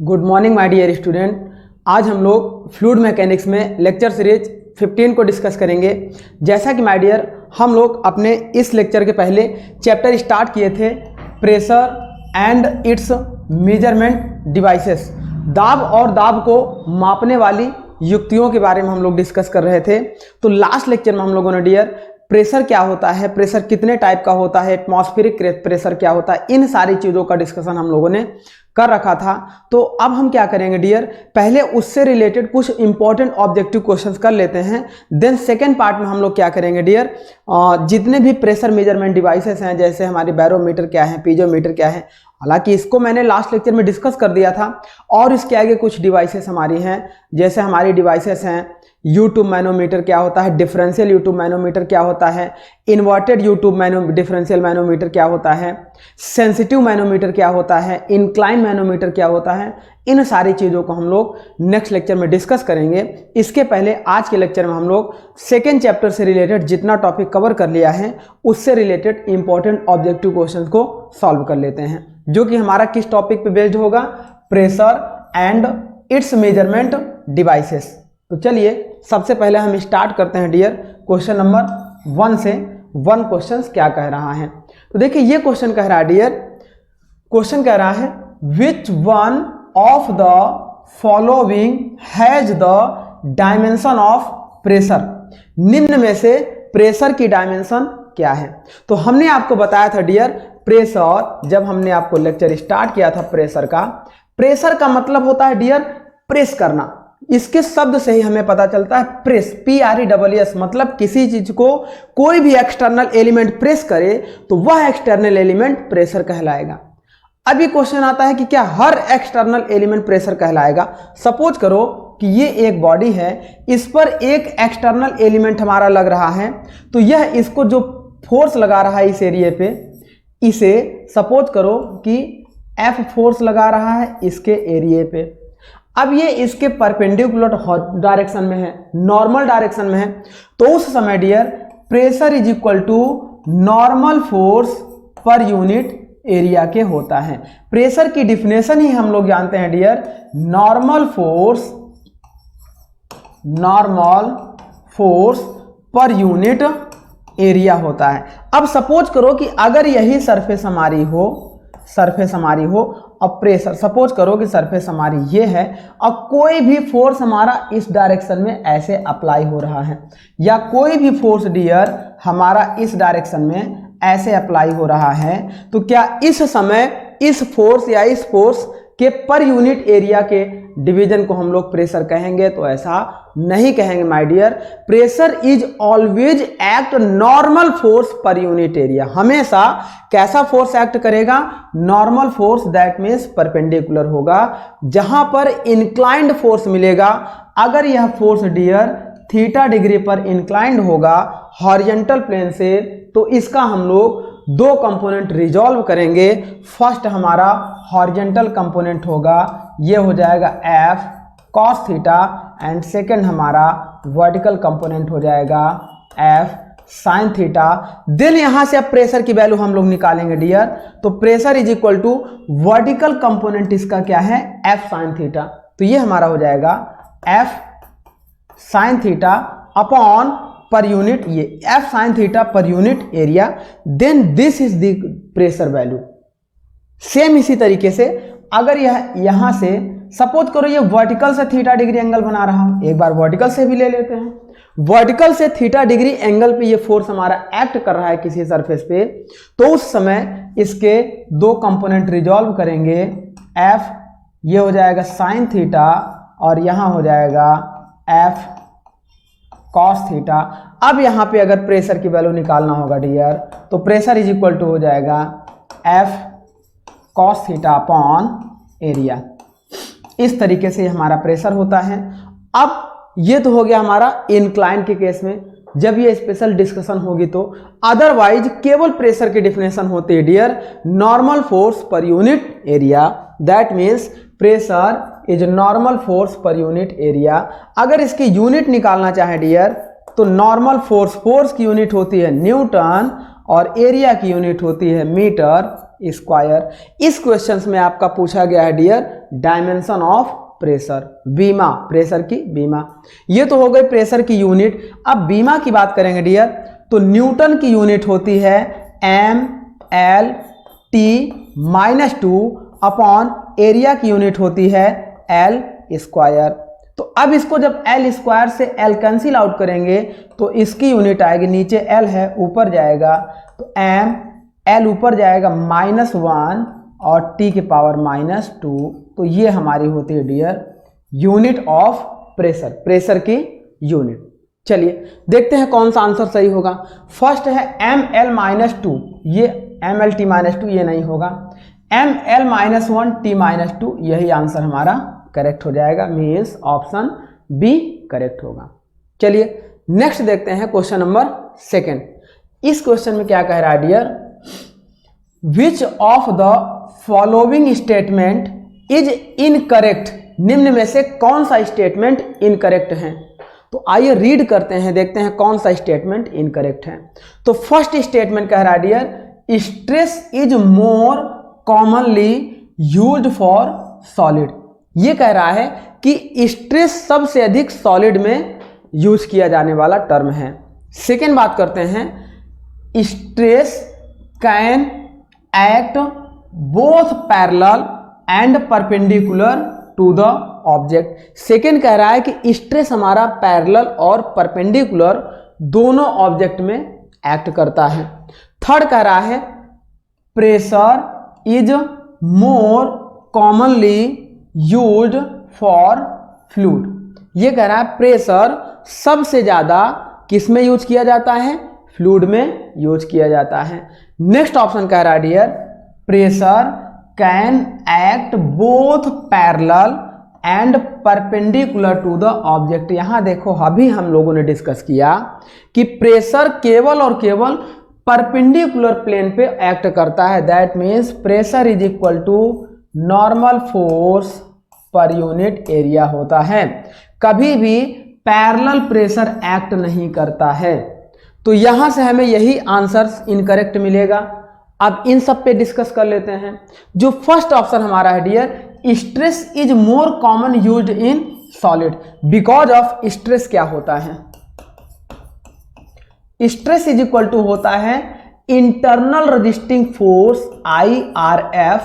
Good morning my dear student. आज हम लोग फ्लूइड मैकेनिक्स में लेक्चर सीरीज 15 को डिस्कस करेंगे। जैसा कि माय डियर हम लोग अपने इस लेक्चर के पहले चैप्टर स्टार्ट किए थे pressure and it's measurement devices, दाब और दाब को मापने वाली युक्तियों के बारे में हम लोग डिस्कस कर रहे थे। तो लास्ट लेक्चर में हम लोगों ने डियर प्रेशर क्या होता है, प्रेशर कितने टाइप का होता है, एटमॉस्फेरिक प्रेशर क्या होता है, इन सारी चीज़ों का डिस्कशन हम लोगों ने कर रखा था। तो अब हम क्या करेंगे डियर, पहले उससे रिलेटेड कुछ इंपॉर्टेंट ऑब्जेक्टिव क्वेश्चंस कर लेते हैं। देन सेकेंड पार्ट में हम लोग क्या करेंगे डियर, जितने भी प्रेशर मेजरमेंट डिवाइसेस हैं, जैसे हमारी बैरोमीटर क्या है, पीजोमीटर क्या है, हालांकि इसको मैंने लास्ट लेक्चर में डिस्कस कर दिया था। और इसके आगे कुछ डिवाइसेस हमारी हैं, जैसे हमारी डिवाइसेस हैं यूट्यूब मैनोमीटर क्या होता है, डिफरेंशियल यूट्यूब मैनोमीटर क्या होता है, इन्वर्टेड यूट्यूब डिफरेंशियल मैनोमीटर क्या होता है, सेंसिटिव मैनोमीटर क्या होता है, इंक्लाइन मैनोमीटर क्या होता है। इन सारी चीज़ों को हम लोग नेक्स्ट लेक्चर में डिस्कस करेंगे। इसके पहले आज के लेक्चर में हम लोग सेकेंड चैप्टर से रिलेटेड जितना टॉपिक कवर कर लिया है उससे रिलेटेड इंपॉर्टेंट ऑब्जेक्टिव क्वेश्चन को सॉल्व कर लेते हैं, जो कि हमारा किस टॉपिक पे बेस्ड होगा, pressure and it's measurement devices. तो चलिए सबसे पहले हम स्टार्ट करते हैं डियर क्वेश्चन नंबर 1 से। 1 क्वेश्चन क्या कह रहा है, तो देखिए ये क्वेश्चन कह रहा है डियर, क्वेश्चन कह रहा है विच one of the following has the dimension of pressure, निम्न में से प्रेशर की डायमेंशन क्या है। तो हमने आपको बताया था डियर प्रेशर, जब हमने आपको लेक्चर स्टार्ट किया था प्रेशर का मतलब होता है डियर प्रेस करना। इसके शब्द से ही हमें पता चलता है प्रेस, PRESS, मतलब किसी चीज को कोई भी एक्सटर्नल एलिमेंट प्रेस करे तो वह एक्सटर्नल एलिमेंट प्रेशर कहलाएगा। अभी क्वेश्चन आता है कि क्या हर एक्सटर्नल एलिमेंट प्रेशर कहलाएगा। सपोज करो कि ये एक बॉडी है, इस पर एक एक्सटर्नल एलिमेंट हमारा लग रहा है, तो यह इसको जो फोर्स लगा रहा है इस एरिया पे, इसे सपोज करो कि F फोर्स लगा रहा है इसके एरिया पे। अब ये इसके परपेंडिकुलर डायरेक्शन में है, नॉर्मल डायरेक्शन में है, तो उस समय dear pressure is equal to normal force per unit area के होता है। प्रेशर की डिफिनेशन ही हम लोग जानते हैं dear, normal force per unit area होता है। अब सपोज करो कि अगर यही सरफेस हमारी हो अब प्रेशर, सपोज करो कि सरफेस हमारी ये है, अब कोई भी फोर्स हमारा इस डायरेक्शन में ऐसे अप्लाई हो रहा है, या कोई भी फोर्स डियर हमारा इस डायरेक्शन में ऐसे अप्लाई हो रहा है, तो क्या इस समय इस फोर्स या इस फोर्स के पर यूनिट एरिया के डिवीजन को हम लोग प्रेशर कहेंगे? तो ऐसा नहीं कहेंगे my dear. Pressure is always act normal force per unit area. हमेशा कैसा फोर्स एक्ट करेगा? Normal force, that means perpendicular होगा। जहां पर इंक्लाइंड फोर्स मिलेगा, अगर यह फोर्स डियर थीटा डिग्री पर इंक्लाइंड होगा हॉरिजॉन्टल प्लेन से, तो इसका हम लोग 2 कंपोनेंट रिजॉल्व करेंगे। फर्स्ट हमारा हॉरिजॉन्टल कंपोनेंट होगा, ये हो जाएगा F cos theta, and second हमारा वर्टिकल कंपोनेंट हो जाएगा F sin थीटा। देन यहां से अब प्रेशर की वैल्यू हम लोग निकालेंगे डियर, तो pressure is equal to vertical component इसका क्या है, F sin थीटा, तो ये हमारा हो जाएगा F sin theta upon per unit, ये F sin theta per unit area. Then this is the pressure value. Same इसी तरीके से अगर यह यहां से सपोज करो ये वर्टिकल से थीटा डिग्री एंगल बना रहा हूं, एक बार वर्टिकल से भी ले लेते हैं। वर्टिकल से थीटा डिग्री एंगल पे ये फोर्स हमारा एक्ट कर रहा है किसी सरफेस पे, तो उस समय इसके 2 कंपोनेंट रिजॉल्व करेंगे। F ये हो जाएगा sin थीटा और यहां हो जाएगा F cos थीटा। अब यहां पे अगर प्रेशर की वैल्यू निकालना होगा डियर, तो प्रेशर इज इक्वल टू हो जाएगा F cos theta upon area. इस तरीके से हमारा प्रेशर होता है। अब ये तो हो गया हमारा इंक्लाइन के केस में, जब ये स्पेशल डिस्कशन होगी तो। अदरवाइज केवल प्रेशर की डिफिनेशन होती है dear, normal force per unit area, that means pressure is normal force per unit area. अगर इसकी यूनिट निकालना चाहे डियर, तो नॉर्मल फोर्स की यूनिट होती है न्यूटन, और एरिया की यूनिट होती है मीटर स्क्वायर। इस क्वेश्चन में आपका पूछा गया है डियर डायमेंशन ऑफ प्रेशर, बीमा, प्रेशर की बीमा। ये तो हो गई प्रेशर की यूनिट। अब बीमा की बात करेंगे डियर, तो न्यूटन की यूनिट होती है mL/T-2 अपॉन एरिया की यूनिट होती है L स्क्वायर। तो अब इसको जब L स्क्वायर से L कैंसिल आउट करेंगे तो इसकी यूनिट आएगी, नीचे L है ऊपर जाएगा तो L ऊपर जाएगा -1 और T के पावर -2। तो ये हमारी होती है dear unit of pressure, pressure की यूनिट। चलिए देखते हैं कौन सा आंसर सही होगा। फर्स्ट है mL-2, ये mL/T-2 ये नहीं होगा, mL-1T-2 यही आंसर हमारा करेक्ट हो जाएगा, मीन्स ऑप्शन बी करेक्ट होगा। चलिए नेक्स्ट देखते हैं क्वेश्चन नंबर 2। इस क्वेश्चन में क्या कह रहा है dear, which of the following statement is incorrect, निम्न में से कौन सा स्टेटमेंट इनकरेक्ट है। तो आइए रीड करते हैं, देखते हैं कौन सा स्टेटमेंट इनकरेक्ट है। तो फर्स्ट स्टेटमेंट कह रहा है dear stress is more commonly used for solid. ये कह रहा है कि स्ट्रेस सबसे अधिक सॉलिड में यूज किया जाने वाला टर्म है। सेकेंड बात करते हैं, stress can act both parallel and perpendicular to the object. Second कह रहा है कि स्ट्रेस हमारा पैरेलल और परपेंडिकुलर दोनों ऑब्जेक्ट में एक्ट करता है। थर्ड कह रहा है pressure is more commonly used for fluid. ये कह रहा है प्रेशर सबसे ज्यादा किस में यूज किया जाता है, फ्लूइड में यूज किया जाता है। नेक्स्ट ऑप्शन कह रहा है dear pressure can act both parallel and perpendicular to the object. यहां देखो अभी हम लोगों ने डिस्कस किया कि प्रेशर केवल और केवल परपेंडिकुलर प्लेन पे एक्ट करता है, that means pressure is equal to normal force per unit area होता है, कभी भी पैरेलल प्रेशर एक्ट नहीं करता है। तो यहां से हमें यही आंसर इनकरेक्ट मिलेगा। अब इन सब पे डिस्कस कर लेते हैं। जो फर्स्ट ऑप्शन हमारा है dear stress is more common used in solid, because of stress क्या होता है, स्ट्रेस इज इक्वल टू होता है internal resisting force IRF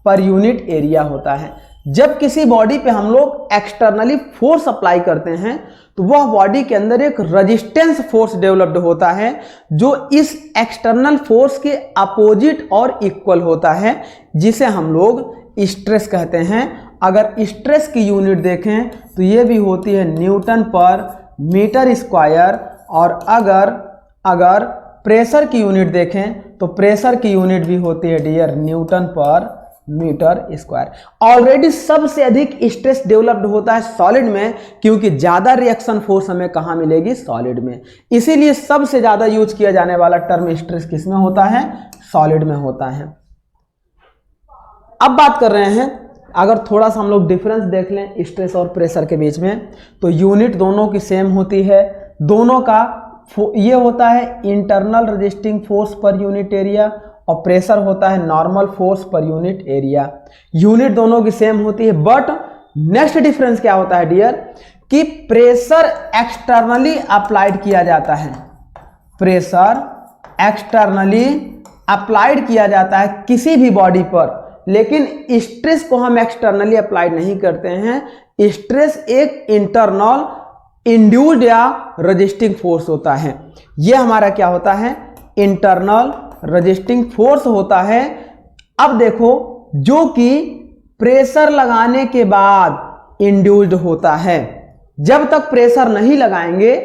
per unit area होता है। जब किसी बॉडी पे हम लोग एक्सटर्नली फोर्स अप्लाई करते हैं तो वह बॉडी के अंदर एक रेजिस्टेंस फोर्स डेवलप्ड होता है जो इस एक्सटर्नल फोर्स के अपोजिट और इक्वल होता है, जिसे हम लोग स्ट्रेस कहते हैं। अगर स्ट्रेस की यूनिट देखें तो ये भी होती है न्यूटन पर मीटर स्क्वायर, और अगर प्रेशर की यूनिट देखें तो प्रेशर की यूनिट भी होती है डियर न्यूटन पर मीटर स्क्वायर। ऑलरेडी सबसे अधिक स्ट्रेस डेवलप्ड होता है सॉलिड में, क्योंकि ज्यादा रिएक्शन फोर्स हमें कहां मिलेगी, सॉलिड में। इसीलिए सबसे ज्यादा यूज किया जाने वाला टर्म स्ट्रेस किस में होता है, सॉलिड में होता है। अब बात कर रहे हैं, अगर थोड़ा सा हम लोग डिफरेंस देख लें स्ट्रेस और प्रेशर के बीच में, तो यूनिट दोनों की सेम होती है। दोनों का ये होता है internal resisting force per unit area और प्रेशर होता है normal force per unit area. Unit दोनों की सेम होती है, बट नेक्स्ट डिफरेंस क्या होता है डियर कि प्रेशर एक्सटर्नली अप्लाइड किया जाता है, प्रेशर एक्सटर्नली अप्लाइड किया जाता है किसी भी बॉडी पर, लेकिन स्ट्रेस को हम एक्सटर्नली अप्लाइड नहीं करते हैं। स्ट्रेस एक इंटरनल इंड्यूस्ड या रजिस्टिंग फोर्स होता है। यह हमारा क्या होता है, इंटरनल रजिस्टिंग फोर्स होता है। अब देखो जो कि प्रेशर लगाने के बाद इंड्यूस्ड होता है, जब तक प्रेशर नहीं लगाएंगे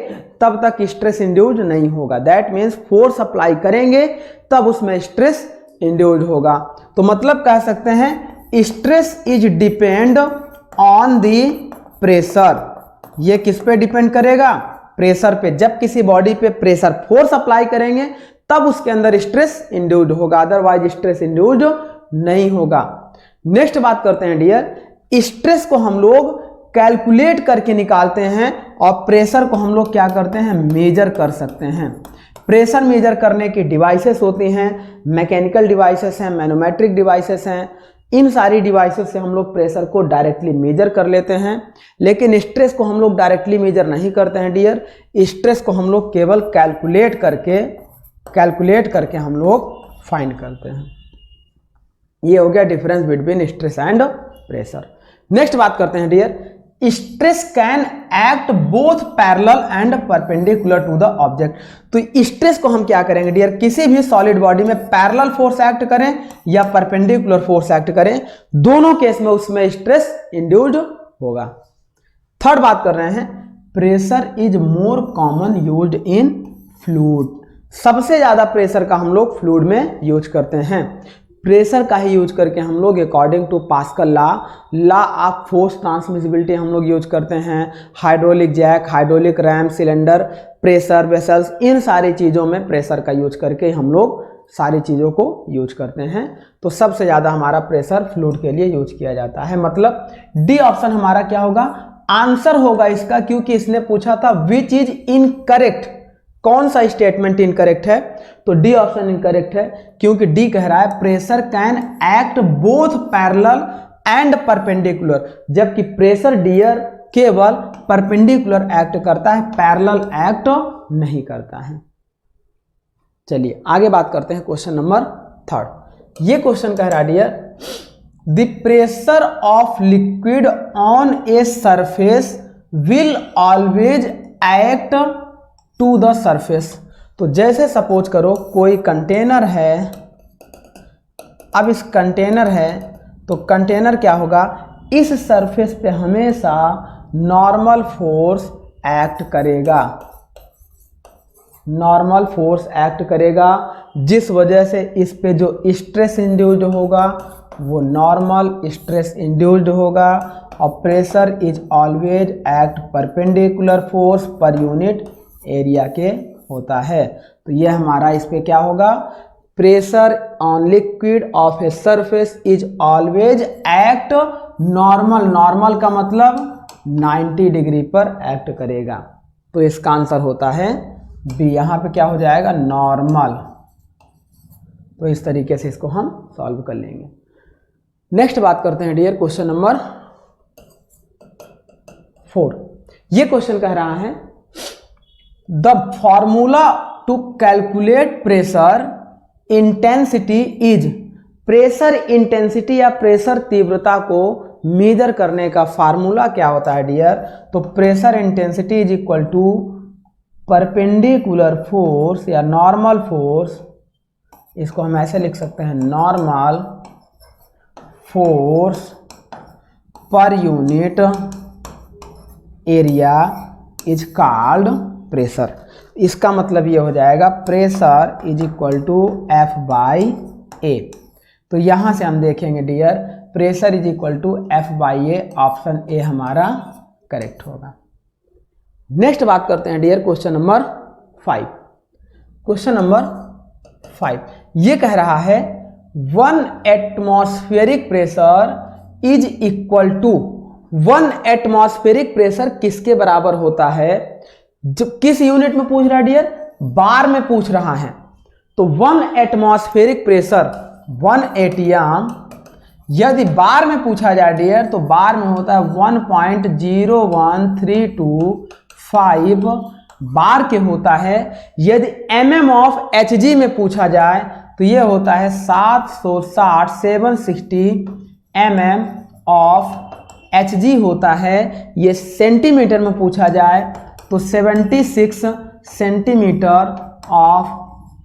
तब तक स्ट्रेस इंड्यूस्ड नहीं होगा। दैट मीन्स फोर्स अप्लाई करेंगे तब उसमें स्ट्रेस इंड्यूस्ड होगा। तो मतलब कह सकते हैं stress is depend on the pressure. ये किस पे डिपेंड करेगा, प्रेशर पे। जब किसी बॉडी पे प्रेशर फोर्स अप्लाई करेंगे तब उसके अंदर स्ट्रेस इंड्यूस्ड होगा, अदरवाइज स्ट्रेस इंड्यूस्ड नहीं होगा। नेक्स्ट बात करते हैं डियर, स्ट्रेस को हम लोग कैलकुलेट करके निकालते हैं और प्रेशर को हम लोग क्या करते हैं, मेजर कर सकते हैं। प्रेशर मेजर करने की डिवाइसेस होती हैं, मैकेनिकल डिवाइसेस हैं, मैनोमेट्रिक डिवाइसेस हैं। इन सारी डिवाइसेस से हम लोग प्रेशर को डायरेक्टली मेजर कर लेते हैं, लेकिन स्ट्रेस को हम लोग डायरेक्टली मेजर नहीं करते हैं डियर। स्ट्रेस को हम लोग केवल कैलकुलेट करके हम लोग फाइंड करते हैं। ये हो गया difference between stress and pressure. Next बात करते हैं dear, stress can act both parallel and perpendicular to the object. तो स्ट्रेस को हम क्या करेंगे डियर, किसी भी सॉलिड बॉडी में पैरेलल फोर्स एक्ट करें या परपेंडिकुलर फोर्स एक्ट करें, दोनों केस में उसमें स्ट्रेस इंड्यूस्ड होगा। थर्ड बात कर रहे हैं, pressure is more common used in fluid. सबसे ज्यादा प्रेशर का हम लोग फ्लूइड में यूज करते हैं। प्रेशर का ही यूज करके हम लोग according to Pascal law of force transmissibility हम लोग यूज करते हैं। Hydraulic jack, hydraulic ram, cylinder, pressure vessels, इन सारी चीज़ों में प्रेशर का यूज करके हम लोग सारी चीज़ों को यूज करते हैं। तो सबसे ज़्यादा हमारा प्रेशर फ्लूइड के लिए यूज किया जाता है। मतलब डी ऑप्शन हमारा क्या होगा, आंसर होगा इसका, क्योंकि इसने पूछा था विच इज इनकरेक्ट, कौन सा स्टेटमेंट इनकरेक्ट है, तो डी ऑप्शन इनकरेक्ट है, क्योंकि डी कह रहा है pressure can act both parallel and perpendicular, जबकि प्रेशर डियर केवल परपेंडिकुलर एक्ट करता है, पैरेलल एक्ट नहीं करता है। चलिए आगे बात करते हैं क्वेश्चन नंबर थर्ड। ये क्वेश्चन कह रहा है dear, the pressure of liquid on a surface will always act to the surface. तो जैसे सपोज करो कोई कंटेनर है, अब इस कंटेनर है तो कंटेनर क्या होगा, इस सरफेस पे हमेशा नॉर्मल फोर्स एक्ट करेगा, नॉर्मल फोर्स एक्ट करेगा, जिस वजह से इस पे जो स्ट्रेस इंड्यूस्ड होगा वो नॉर्मल स्ट्रेस इंड्यूस्ड होगा। और pressure is always act perpendicular force per unit area के होता है। तो ये हमारा इस पे क्या होगा, pressure on liquid of a surface is always act normal, normal का मतलब 90 डिग्री पर एक्ट करेगा। तो इसका आंसर होता है बी, यहाँ पे क्या हो जाएगा, नॉर्मल। तो इस तरीके से इसको हम सॉल्व कर लेंगे। नेक्स्ट बात करते हैं डियर क्वेश्चन नंबर 4। ये क्वेश्चन कह रहा है, the formula to calculate pressure intensity is, pressure intensity या प्रेशर तीव्रता को मेजर करने का फार्मूला क्या होता है डियर, तो pressure intensity is equal to perpendicular force या नॉर्मल फोर्स, इसको हम ऐसे लिख सकते हैं, normal force per unit area is called pressure. इसका मतलब ये हो जाएगा pressure is equal to F by A. तो यहाँ से हम देखेंगे dear, pressure is equal to F by A, option A हमारा करेक्ट होगा। नेक्स्ट बात करते हैं dear question number 5। Question number 5 ये कह रहा है, 1 atmospheric pressure is equal to, 1 atmospheric pressure किसके बराबर होता है, जो किस यूनिट में पूछ रहा है डियर, बार में पूछ रहा है। तो 1 एटमॉस्फेरिक प्रेशर 1 एटीएम यदि बार में पूछा जाए डियर, तो बार में होता है 1.01325 बार के होता है। यदि mm ऑफ Hg में पूछा जाए तो ये होता है 760 mm ऑफ Hg होता है। ये सेंटीमीटर में पूछा जाए तो 76 सेंटीमीटर ऑफ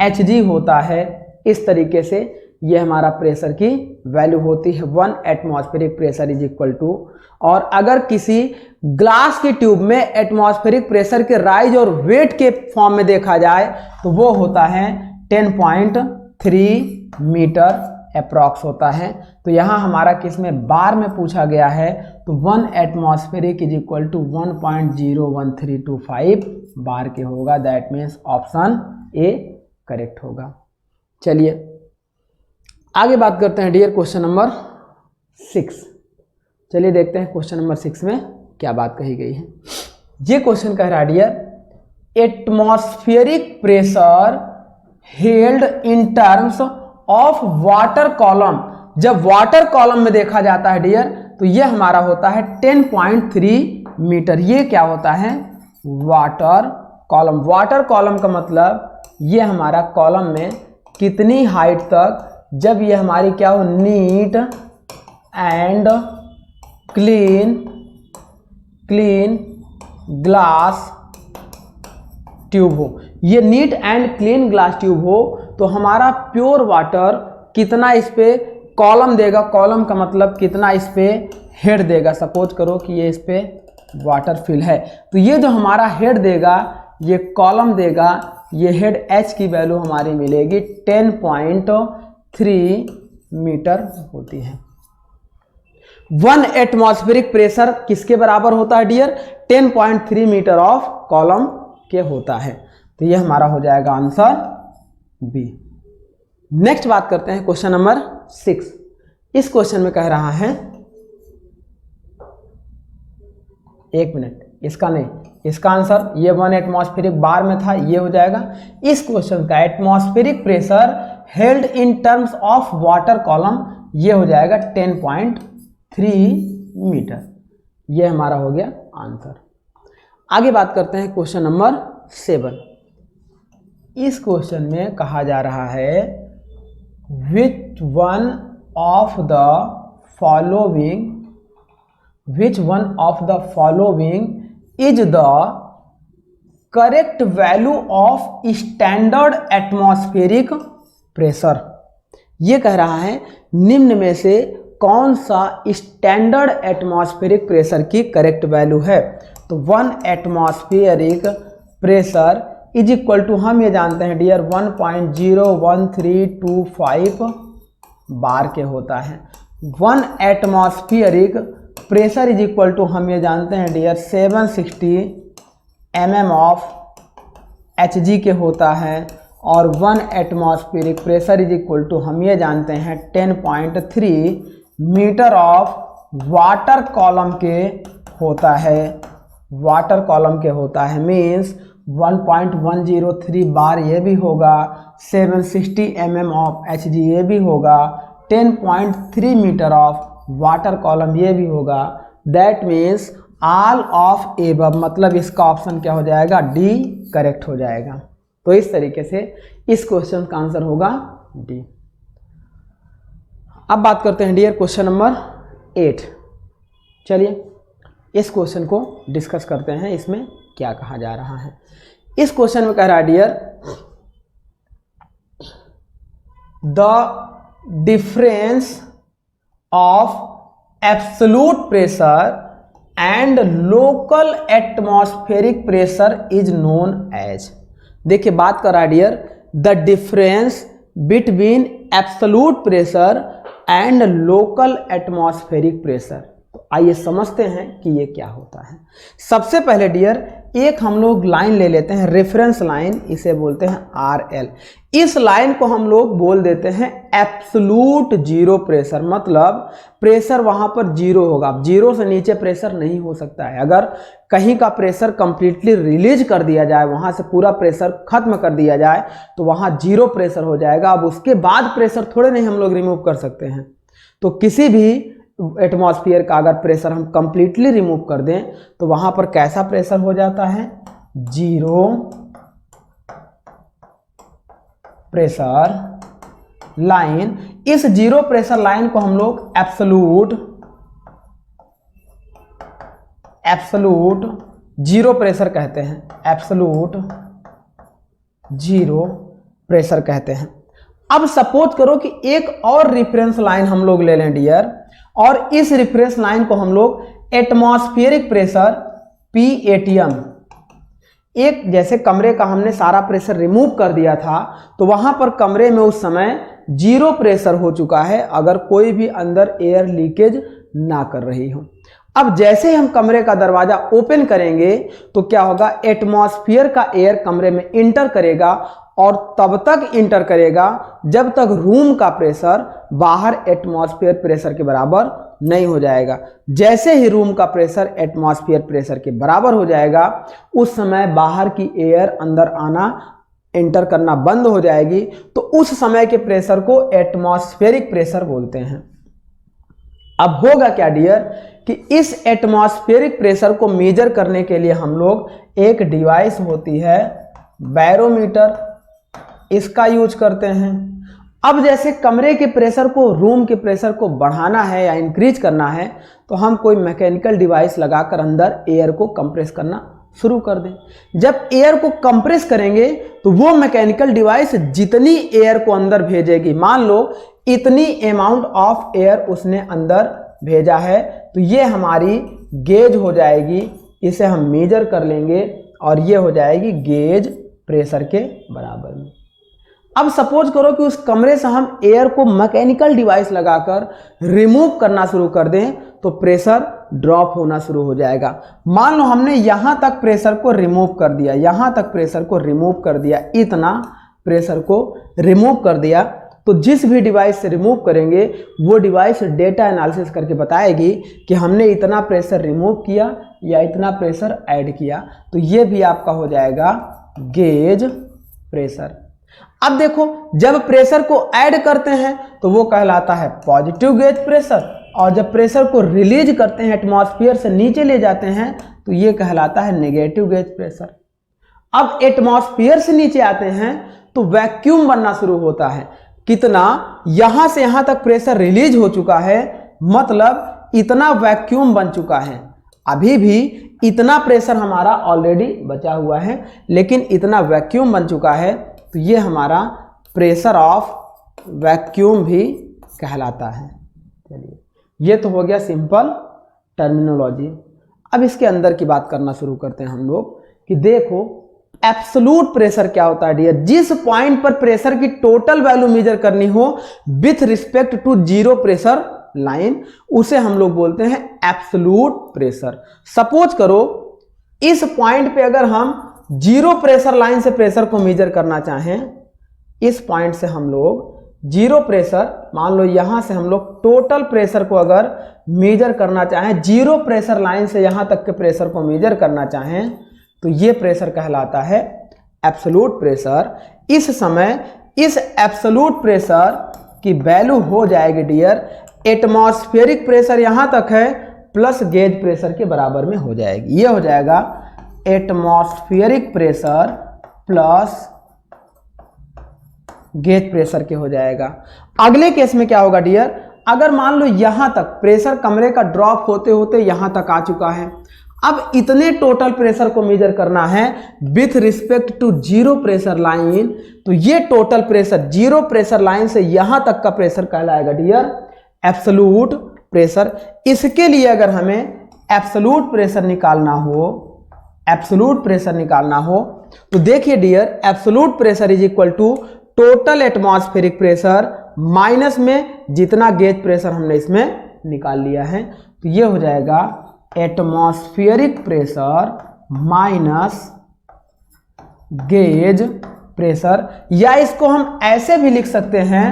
Hg होता है। इस तरीके से ये हमारा प्रेशर की वैल्यू होती है, 1 atmospheric pressure is equal to. और अगर किसी ग्लास की ट्यूब में एटमॉस्फेरिक प्रेशर के राइज और वेट के फॉर्म में देखा जाए तो वो होता है 10.3 मीटर अप्रॉक्स होता है। तो यहाँ हमारा किस में बार में पूछा गया है, तो 1 एटमॉस्फेरिक इज इक्वल टू 1.01325 बार के होगा। That means option A correct होगा। चलिए आगे बात करते हैं डियर क्वेश्चन नंबर 6। चलिए देखते हैं क्वेश्चन नंबर 6 में क्या बात कही गई है। ये क्वेश्चन कह रहा है dear, atmospheric pressure held in terms of water column. जब वाटर कॉलम में देखा जाता है डियर, तो ये हमारा होता है 10.3 मीटर। ये क्या होता है? Water column. वाटर कॉलम का मतलब ये हमारा कॉलम में कितनी हाइट तक, जब ये हमारी क्या हो, neat and clean glass tube हो। ये neat and clean glass tube हो तो हमारा प्योर वाटर कितना इस पे कॉलम देगा। कॉलम का मतलब कितना इस पे हेड देगा। सपोज करो कि ये इस पे वाटर फिल है, तो ये जो हमारा हेड देगा, ये कॉलम देगा, ये हेड एच की वैल्यू हमारी मिलेगी 10.3 मीटर होती है। 1 एटमॉस्फेरिक प्रेशर किसके बराबर होता है डियर? 10.3 मीटर ऑफ कॉलम के होता है। तो ये हमारा हो जाएगा आंसर बी। नेक्स्ट बात करते हैं क्वेश्चन नंबर 6। इस क्वेश्चन में कह रहा है, एक मिनट, इसका नहीं, इसका आंसर ये 1 एटमॉस्फेरिक बार में था, ये हो जाएगा। इस क्वेश्चन का atmospheric pressure held in terms of water column, ये हो जाएगा 10.3 मीटर। ये हमारा हो गया आंसर। आगे बात करते हैं क्वेश्चन नंबर 7। इस क्वेश्चन में कहा जा रहा है, which one of the following is the correct value of standard atmospheric pressure। ये कह रहा है निम्न में से कौन सा स्टैंडर्ड एटमॉस्फेरिक प्रेशर की करेक्ट वैल्यू है। तो 1 atmospheric pressure is equal to, हम ये जानते हैं डियर, 1.01325 बार के होता है। 1 atmospheric pressure is equal to, हम ये जानते हैं डियर, 760 mm ऑफ Hg के होता है। और 1 atmospheric pressure is equal to, हम ये जानते हैं 10.3 मीटर ऑफ वाटर कॉलम के होता है। वाटर कॉलम के होता है मीन्स 1.103 बार ये भी होगा, 760 mm ऑफ Hg ये भी होगा, 10.3 मीटर ऑफ वाटर कॉलम ये भी होगा। That means all of above, मतलब इसका ऑप्शन क्या हो जाएगा? डी करेक्ट हो जाएगा। तो इस तरीके से इस क्वेश्चन का आंसर होगा डी। अब बात करते हैं डियर क्वेश्चन नंबर 8। चलिए इस क्वेश्चन को डिस्कस करते हैं, इसमें क्या कहा जा रहा है। इस क्वेश्चन में कह रहा है dear, the difference of absolute pressure and local atmospheric pressure is known as. देखिए बात कर रहा है dear, the difference between absolute pressure and local atmospheric pressure. तो आइए समझते हैं कि ये क्या होता है। सबसे पहले डियर एक हम लोग लाइन ले लेते हैं, रेफरेंस लाइन, इसे बोलते हैं RL। इस लाइन को हम लोग बोल देते हैं एब्सोल्यूट जीरो प्रेशर, मतलब प्रेशर वहां पर जीरो होगा। जीरो से नीचे प्रेशर नहीं हो सकता है। अगर कहीं का प्रेशर कंप्लीटली रिलीज कर दिया जाए, वहां से पूरा प्रेशर खत्म कर दिया जाए, तो वहां जीरो प्रेशर हो जाएगा। अब उसके बाद प्रेशर थोड़े नहीं हम लोग रिमूव कर सकते हैं। तो किसी भी एटमॉस्फेयर का अगर प्रेशर हम कंप्लीटली रिमूव कर दें तो वहां पर कैसा प्रेशर हो जाता है? Zero pressure line. इस जीरो प्रेशर लाइन को हम लोग एब्सोल्यूट जीरो प्रेशर कहते हैं। एब्सोल्यूट जीरो प्रेशर कहते हैं। अब सपोज करो कि एक और रेफरेंस लाइन हम लोग ले लें डियर, और इस रेफरेंस लाइन को हम लोग एटमॉस्फेरिक प्रेशर PATM, एक जैसे कमरे का हमने सारा प्रेशर रिमूव कर दिया था, तो वहां पर कमरे में उस समय जीरो प्रेशर हो चुका है, अगर कोई भी अंदर एयर लीकेज ना कर रही हो। अब जैसे ही हम कमरे का दरवाजा ओपन करेंगे तो क्या होगा? एटमॉस्फेयर का एयर कमरे में इंटर करेगा, और तब तक इंटर करेगा जब तक रूम का प्रेशर बाहर एटमॉस्फेयर प्रेशर के बराबर नहीं हो जाएगा। जैसे ही रूम का प्रेशर एटमॉस्फेयर प्रेशर के बराबर हो जाएगा उस समय बाहर की एयर अंदर आना एंटर करना बंद हो जाएगी, तो उस समय के प्रेशर को एटमॉस्फेरिक प्रेशर बोलते हैं। अब होगा क्या डियर कि इस एटमॉस्फेरिक प्रेशर को मेजर करने के लिए हम लोग एक डिवाइस होती है बैरोमीटर, इसका यूज करते हैं। अब जैसे कमरे के प्रेशर को, रूम के प्रेशर को बढ़ाना है या इंक्रीज करना है तो हम कोई मैकेनिकल डिवाइस लगाकर अंदर एयर को कंप्रेस करना शुरू कर दें। जब एयर को कंप्रेस करेंगे तो वो मैकेनिकल डिवाइस जितनी एयर को अंदर भेजेगी, मान लो इतनी अमाउंट ऑफ एयर उसने अंदर भेजा है, तो ये हमारी गेज हो जाएगी, इसे हम मेजर कर लेंगे और ये हो जाएगी गेज प्रेशर के बराबर में। अब सपोज करो कि उस कमरे से हम एयर को मैकेनिकल डिवाइस लगाकर रिमूव करना शुरू कर दें तो प्रेशर ड्रॉप होना शुरू हो जाएगा। मान लो हमने यहां तक प्रेशर को रिमूव कर दिया, यहां तक प्रेशर को रिमूव कर दिया, इतना प्रेशर को रिमूव कर दिया, तो जिस भी डिवाइस से रिमूव करेंगे वो डिवाइस डेटा एनालिसिस करके बताएगी कि हमने इतना प्रेशर रिमूव किया या इतना प्रेशर ऐड किया, तो ये भी आपका हो जाएगा गेज प्रेशर। अब देखो जब प्रेशर को ऐड करते हैं तो वो कहलाता है पॉजिटिव गेज प्रेशर, और जब प्रेशर को रिलीज करते हैं एटमॉस्फेयर से नीचे ले जाते हैं तो ये कहलाता है नेगेटिव गेज प्रेशर। अब एटमॉस्फेयर से नीचे आते हैं तो वैक्यूम बनना शुरू होता है। कितना, यहां से यहां तक प्रेशर रिलीज हो चुका है, मतलब इतना वैक्यूम बन चुका है। अभी भी इतना प्रेशर हमारा ऑलरेडी बचा हुआ है, लेकिन इतना वैक्यूम बन चुका है, तो ये हमारा प्रेशर ऑफ वैक्यूम भी कहलाता है। चलिए, ये तो हो गया सिंपल टर्मिनोलॉजी। अब इसके अंदर की बात करना शुरू करते हैं हम लोग कि देखो एब्सोलूट प्रेशर क्या होता है डियर। जिस पॉइंट पर प्रेशर की टोटल वैल्यू मेजर करनी हो with respect to zero pressure line, उसे हम लोग बोलते हैं एब्सोलूट प्रेशर। सपोज करो इस पॉइंट पे अगर हम जीरो प्रेशर लाइन से प्रेशर को मेजर करना चाहें, इस पॉइंट से हम लोग जीरो प्रेशर, मान लो यहां से हम लोग टोटल प्रेशर को अगर मेजर करना चाहें, जीरो प्रेशर लाइन से यहां तक के प्रेशर को मेजर करना चाहें, तो ये प्रेशर कहलाता है एब्सोलूट प्रेशर। इस समय इस एब्सोलूट प्रेशर की वैल्यू हो जाएगी डियर, एटमॉस्फेरिक प्रेशर यहां तक है प्लस गेज प्रेशर के बराबर में हो जाएगी। ये हो जाएगा atmospheric pressure plus gauge pressure के हो जाएगा। अगले केस में क्या होगा डियर, अगर मान लो यहां तक प्रेशर कमरे का ड्रॉप होते होते यहां तक आ चुका है, अब इतने टोटल प्रेशर को मेजर करना है with respect to zero pressure line, तो ये total pressure zero pressure line से यहां तक का प्रेशर कहलाएगा डियर एब्सोलूट प्रेशर। इसके लिए अगर हमें एब्सोलूट प्रेशर निकालना हो, एब्सोलूट प्रेशर निकालना हो तो देखिए dear, absolute pressure is equal to total atmospheric pressure minus में जितना गेज प्रेशर हमने इसमें निकाल लिया है, तो ये हो जाएगा atmospheric pressure minus gauge pressure, या इसको हम ऐसे भी लिख सकते हैं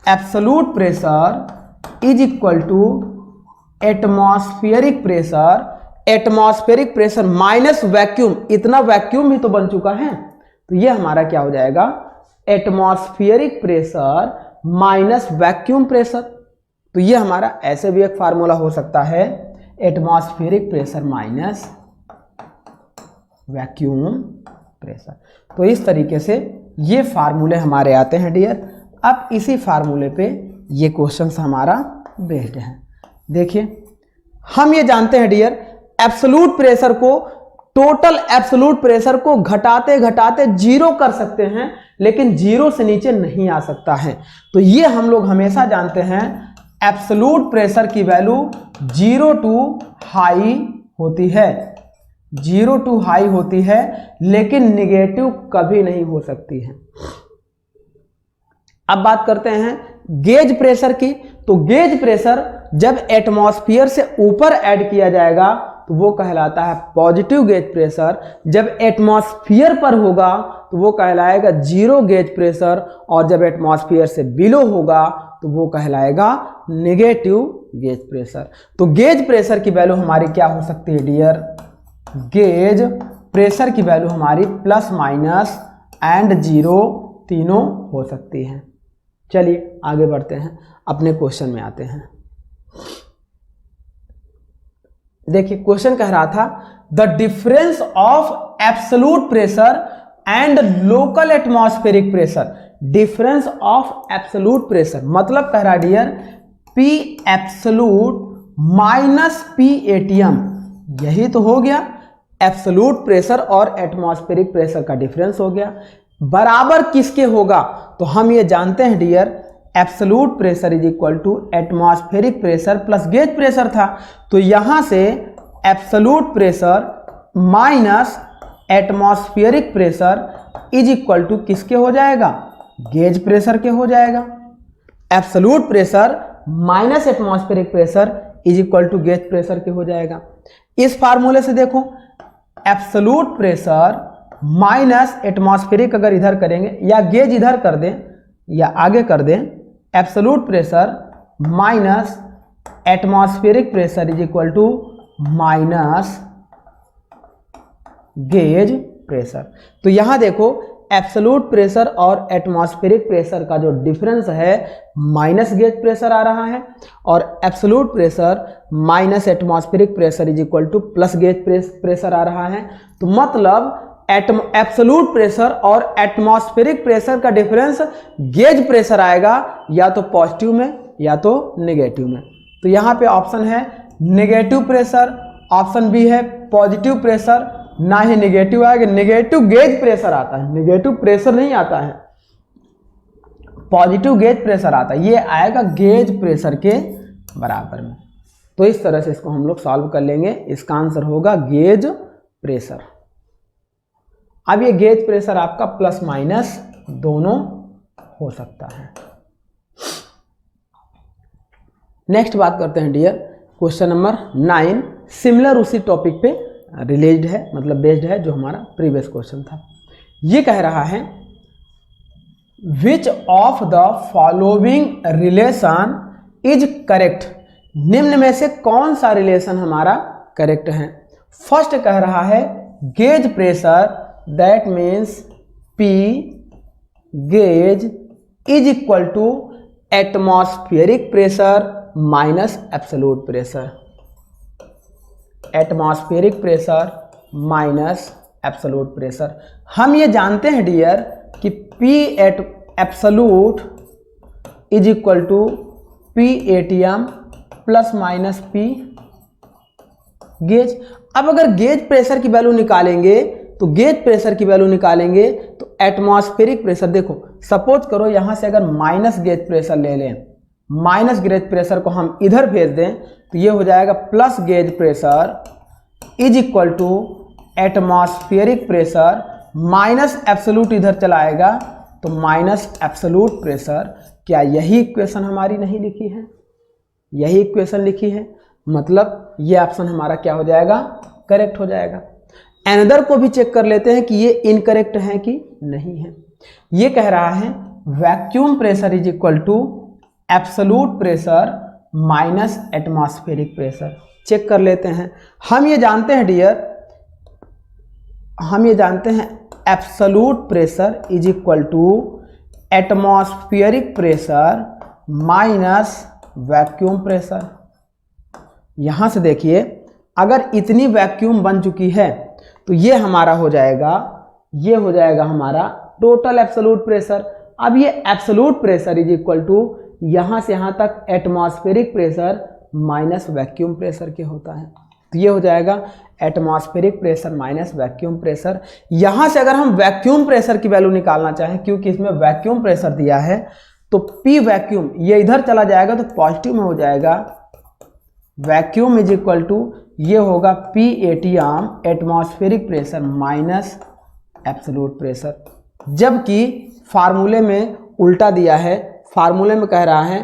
absolute pressure is equal to atmospheric pressure, atmospheric pressure minus vacuum, इतना वैक्यूम भी तो बन चुका है, तो ये हमारा क्या हो जाएगा atmospheric pressure minus vacuum pressure. तो ये हमारा ऐसे भी एक फार्मूला हो सकता है, atmospheric pressure minus vacuum pressure. तो इस तरीके से ये फार्मूले हमारे आते हैं डियर। अब इसी फार्मूले पे ये क्वेश्चन हमारा बेस्ड है। देखिए हम ये जानते हैं डियर, एब्सोलूट प्रेशर को, टोटल एब्सोलूट प्रेशर को घटाते घटाते जीरो कर सकते हैं, लेकिन जीरो से नीचे नहीं आ सकता है। तो ये हम लोग हमेशा जानते हैं एब्सोलूट प्रेशर की वैल्यू जीरो टू हाई होती है, जीरो टू हाई होती है, लेकिन निगेटिव कभी नहीं हो सकती है। अब बात करते हैं गेज प्रेशर की। तो गेज प्रेशर जब एटमॉस्फेयर से ऊपर ऐड किया जाएगा तो वो कहलाता है पॉजिटिव गेज प्रेशर। जब एटमॉस्फेयर पर होगा तो वो कहलाएगा जीरो गेज प्रेशर, और जब एटमॉस्फेयर से बिलो होगा तो वो कहलाएगा नेगेटिव गेज प्रेशर। तो गेज प्रेशर की वैल्यू हमारी क्या हो सकती है डियर? गेज प्रेशर की वैल्यू हमारी प्लस माइनस एंड जीरो तीनों हो सकती है। चलिए आगे बढ़ते हैं, अपने क्वेश्चन में आते हैं। देखिए क्वेश्चन कह रहा था the difference of absolute pressure and local atmospheric pressure. Difference of absolute pressure मतलब कह रहा dear P absolute minus P ATM, यही तो हो गया। एब्सोल्यूट प्रेशर और एटमॉस्फेरिक प्रेशर का डिफरेंस हो गया, बराबर किसके होगा? तो हम ये जानते हैं dear absolute pressure is equal to atmospheric pressure plus gauge pressure था। तो यहां से absolute pressure minus atmospheric pressure is equal to किसके हो जाएगा? गेज प्रेशर के हो जाएगा। Absolute pressure minus atmospheric pressure is equal to gauge pressure के हो जाएगा। इस फार्मूले से देखो एब्सोल्यूट प्रेशर माइनस एटमॉस्फेरिक अगर इधर करेंगे या गेज इधर कर दें या आगे कर दें, absolute pressure minus atmospheric pressure is equal to minus gauge pressure. तो यहां देखो एब्सोल्यूट प्रेशर और एटमॉस्फेरिक प्रेशर का जो डिफरेंस है माइनस गेज प्रेशर आ रहा है, और absolute pressure minus atmospheric pressure is equal to plus gauge pressure आ रहा है। तो मतलब एब्सोल्यूट प्रेशर और एटमॉस्फेरिक प्रेशर का डिफरेंस गेज प्रेशर आएगा या तो पॉजिटिव में या तो नेगेटिव में। तो यहाँ पे ऑप्शन है नेगेटिव प्रेशर, ऑप्शन बी है पॉजिटिव प्रेशर, ना ही नेगेटिव आएगा, नेगेटिव गेज प्रेशर आता है, नेगेटिव प्रेशर नहीं आता है, पॉजिटिव गेज प्रेशर आता है, ये आएगा गेज प्रेशर के बराबर में। तो इस तरह से इसको हम लोग सॉल्व कर लेंगे, इसका आंसर होगा गेज प्रेशर। अब ये गेज प्रेशर आपका प्लस माइनस दोनों हो सकता है। नेक्स्ट बात करते हैं डियर क्वेश्चन नंबर 9, सिमिलर उसी टॉपिक पे रिलेटेड है, मतलब बेस्ड है जो हमारा प्रीवियस क्वेश्चन था। ये कह रहा है विच of the following relation is correct. निम्न में से कौन सा रिलेशन हमारा करेक्ट है? फर्स्ट कह रहा है gauge pressure, that means P gauge is equal to atmospheric pressure minus absolute pressure. Atmospheric pressure minus absolute pressure. हम ये जानते हैं डियर कि P at absolute is equal to P ATM plus minus P gauge. अब अगर gauge pressure की value निकालेंगे तो गेज प्रेशर की वैल्यू निकालेंगे तो एटमॉस्फेरिक प्रेशर, देखो सपोज करो यहां से अगर माइनस गेज प्रेशर ले लें, माइनस गेज प्रेशर को हम इधर भेज दें तो ये हो जाएगा plus gauge pressure is equal to atmospheric pressure minus absolute इधर चलाएगा तो माइनस एब्सोल्यूट प्रेशर। क्या यही इक्वेशन हमारी नहीं लिखी है? यही इक्वेशन लिखी है, मतलब ये ऑप्शन हमारा क्या हो जाएगा? करेक्ट हो जाएगा। एनदर को भी चेक कर लेते हैं कि ये इनकरेक्ट है कि नहीं है। ये कह रहा है vacuum pressure is equal to absolute pressure minus atmospheric pressure. Check कर लेते हैं। हम ये जानते हैं डियर, हम ये जानते हैं absolute pressure is equal to atmospheric pressure minus vacuum pressure. यहां से देखिए अगर इतनी वैक्यूम बन चुकी है तो ये हमारा हो जाएगा, ये हो जाएगा हमारा टोटल एब्सोल्यूट प्रेशर। अब ये absolute pressure is equal to यहां से यहां तक atmospheric pressure minus vacuum pressure के होता है, तो ये हो जाएगा atmospheric pressure minus vacuum pressure. यहां से अगर हम वैक्यूम प्रेशर की वैल्यू निकालना चाहें, क्योंकि इसमें वैक्यूम प्रेशर दिया है, तो P वैक्यूम ये इधर चला जाएगा तो पॉजिटिव में हो जाएगा। वैक्यूम इज इक्वल टू ये होगा P ATM atmospheric pressure minus absolute pressure. जबकि फार्मूले में उल्टा दिया है, फार्मूले में कह रहा है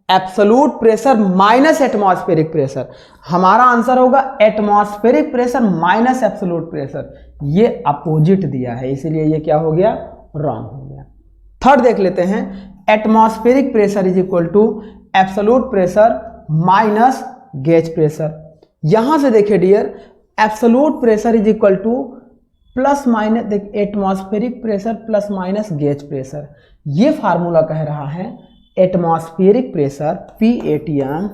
absolute pressure minus atmospheric pressure. हमारा आंसर होगा atmospheric pressure minus absolute pressure. ये अपोजिट दिया है, इसीलिए ये क्या हो गया, रॉन्ग हो गया। थर्ड देख लेते हैं, atmospheric pressure is equal to absolute pressure minus gauge pressure. यहां से देखिए dear, absolute pressure is equal to plus minus, देख atmospheric pressure plus minus gauge pressure. ये फार्मूला कह रहा है atmospheric pressure PATM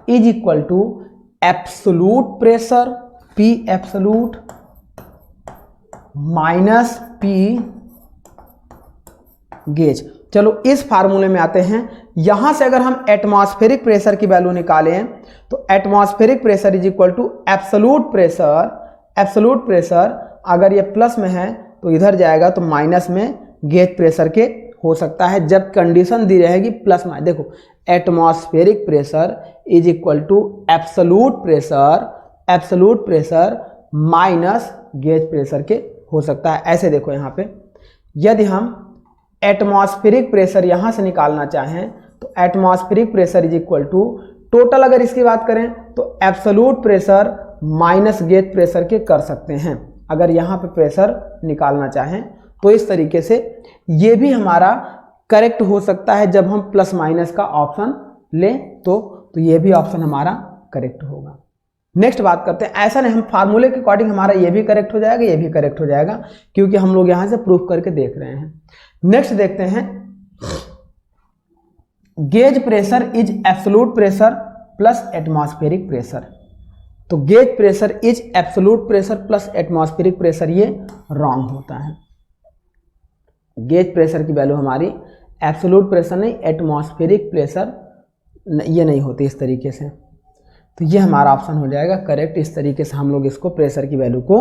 is equal to absolute pressure P absolute minus P gauge. चलो इस फार्मूले में आते हैं। यहां से अगर हम एटमॉस्फेरिक प्रेशर की वैल्यू निकालें तो atmospheric pressure is equal to absolute pressure, absolute pressure अगर ये प्लस में है तो इधर जाएगा तो माइनस में गेज प्रेशर के हो सकता है, जब कंडीशन दी रहेगी प्लस माइनस। देखो atmospheric pressure is equal to absolute pressure, absolute pressure minus gauge pressure के हो सकता है। ऐसे देखो यहाँ पे, यदि हम एटमॉस्फेरिक प्रेशर यहाँ से निकालना चाहें तो atmospheric pressure is equal to total, अगर इसकी बात करें तो absolute pressure minus gauge pressure के कर सकते हैं अगर यहाँ पे प्रेशर निकालना चाहें। तो इस तरीके से ये भी हमारा करेक्ट हो सकता है जब हम प्लस माइनस का ऑप्शन लें तो ये भी ऑप्शन हमारा करेक्ट होगा। नेक्स्ट बात करते हैं, ऐसा नहीं हम फार्मूले के अकॉर्डिंग हमारा ये भी करेक्ट हो जाएगा, ये भी करेक्ट हो जाएगा, क्योंकि हम लोग यहाँ से प्रूफ करके देख रहे हैं। नेक्स्ट देखते हैं, gauge pressure is absolute pressure plus atmospheric pressure. तो gauge pressure is absolute pressure plus atmospheric pressure, ये रॉन्ग होता है। गेज प्रेशर की वैल्यू हमारी एब्सोलूट प्रेशर नहीं, एटमॉस्फेरिक प्रेशर ये नहीं होती इस तरीके से। तो ये हमारा ऑप्शन हो जाएगा करेक्ट। इस तरीके से हम लोग इसको प्रेशर की वैल्यू को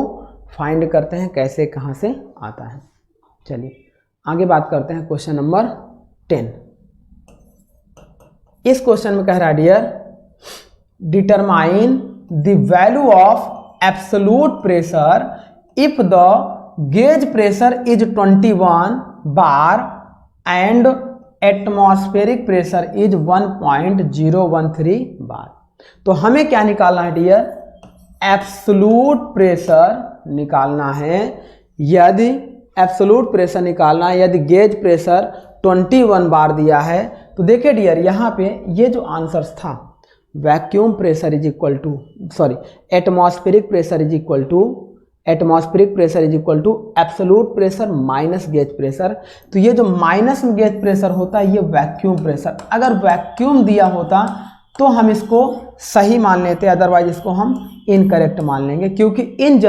फाइंड करते हैं, कैसे कहाँ से आता है। चलिए आगे बात करते हैं क्वेश्चन नंबर 10। इस क्वेश्चन में कह रहा है dear, determine the value of absolute pressure if the gauge pressure is 21 bar and atmospheric pressure is 1.013 bar. तो हमें क्या निकालना है डियर, एब्सोलूट प्रेशर निकालना है। यदि एब्सोलूट प्रेशर निकालना है, यदि गेज प्रेशर 21 बार दिया है तो देखिए डियर, यहाँ पे ये जो आंसर्स था, vacuum pressure is equal to, sorry atmospheric pressure is equal to, atmospheric pressure is equal to absolute pressure minus gauge pressure. तो ये जो माइनस में गेज प्रेशर होता है ये वैक्यूम प्रेशर। अगर वैक्यूम दिया होता तो हम इसको सही मान लेते, अदरवाइज इसको हम इनकरेक्ट मान लेंगे, क्योंकि इन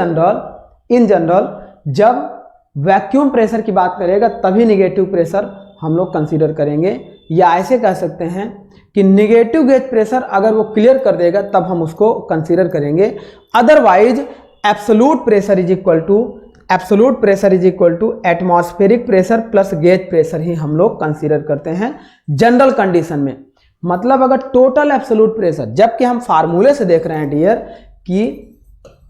जनरल जब वैक्यूम प्रेशर की बात करेगा तभी नेगेटिव प्रेशर हम लोग कंसीडर करेंगे। या ऐसे कह सकते हैं कि नेगेटिव गेज प्रेशर अगर वो क्लियर कर देगा तब हम उसको कंसीडर करेंगे, otherwise absolute pressure is equal to, absolute pressure is equal to atmospheric pressure plus gauge pressure ही हम लोग कंसीडर करते हैं जनरल कंडीशन में। मतलब अगर टोटल एब्सोलूट प्रेशर, जबकि हम फार्मूले से देख रहे हैं डियर कि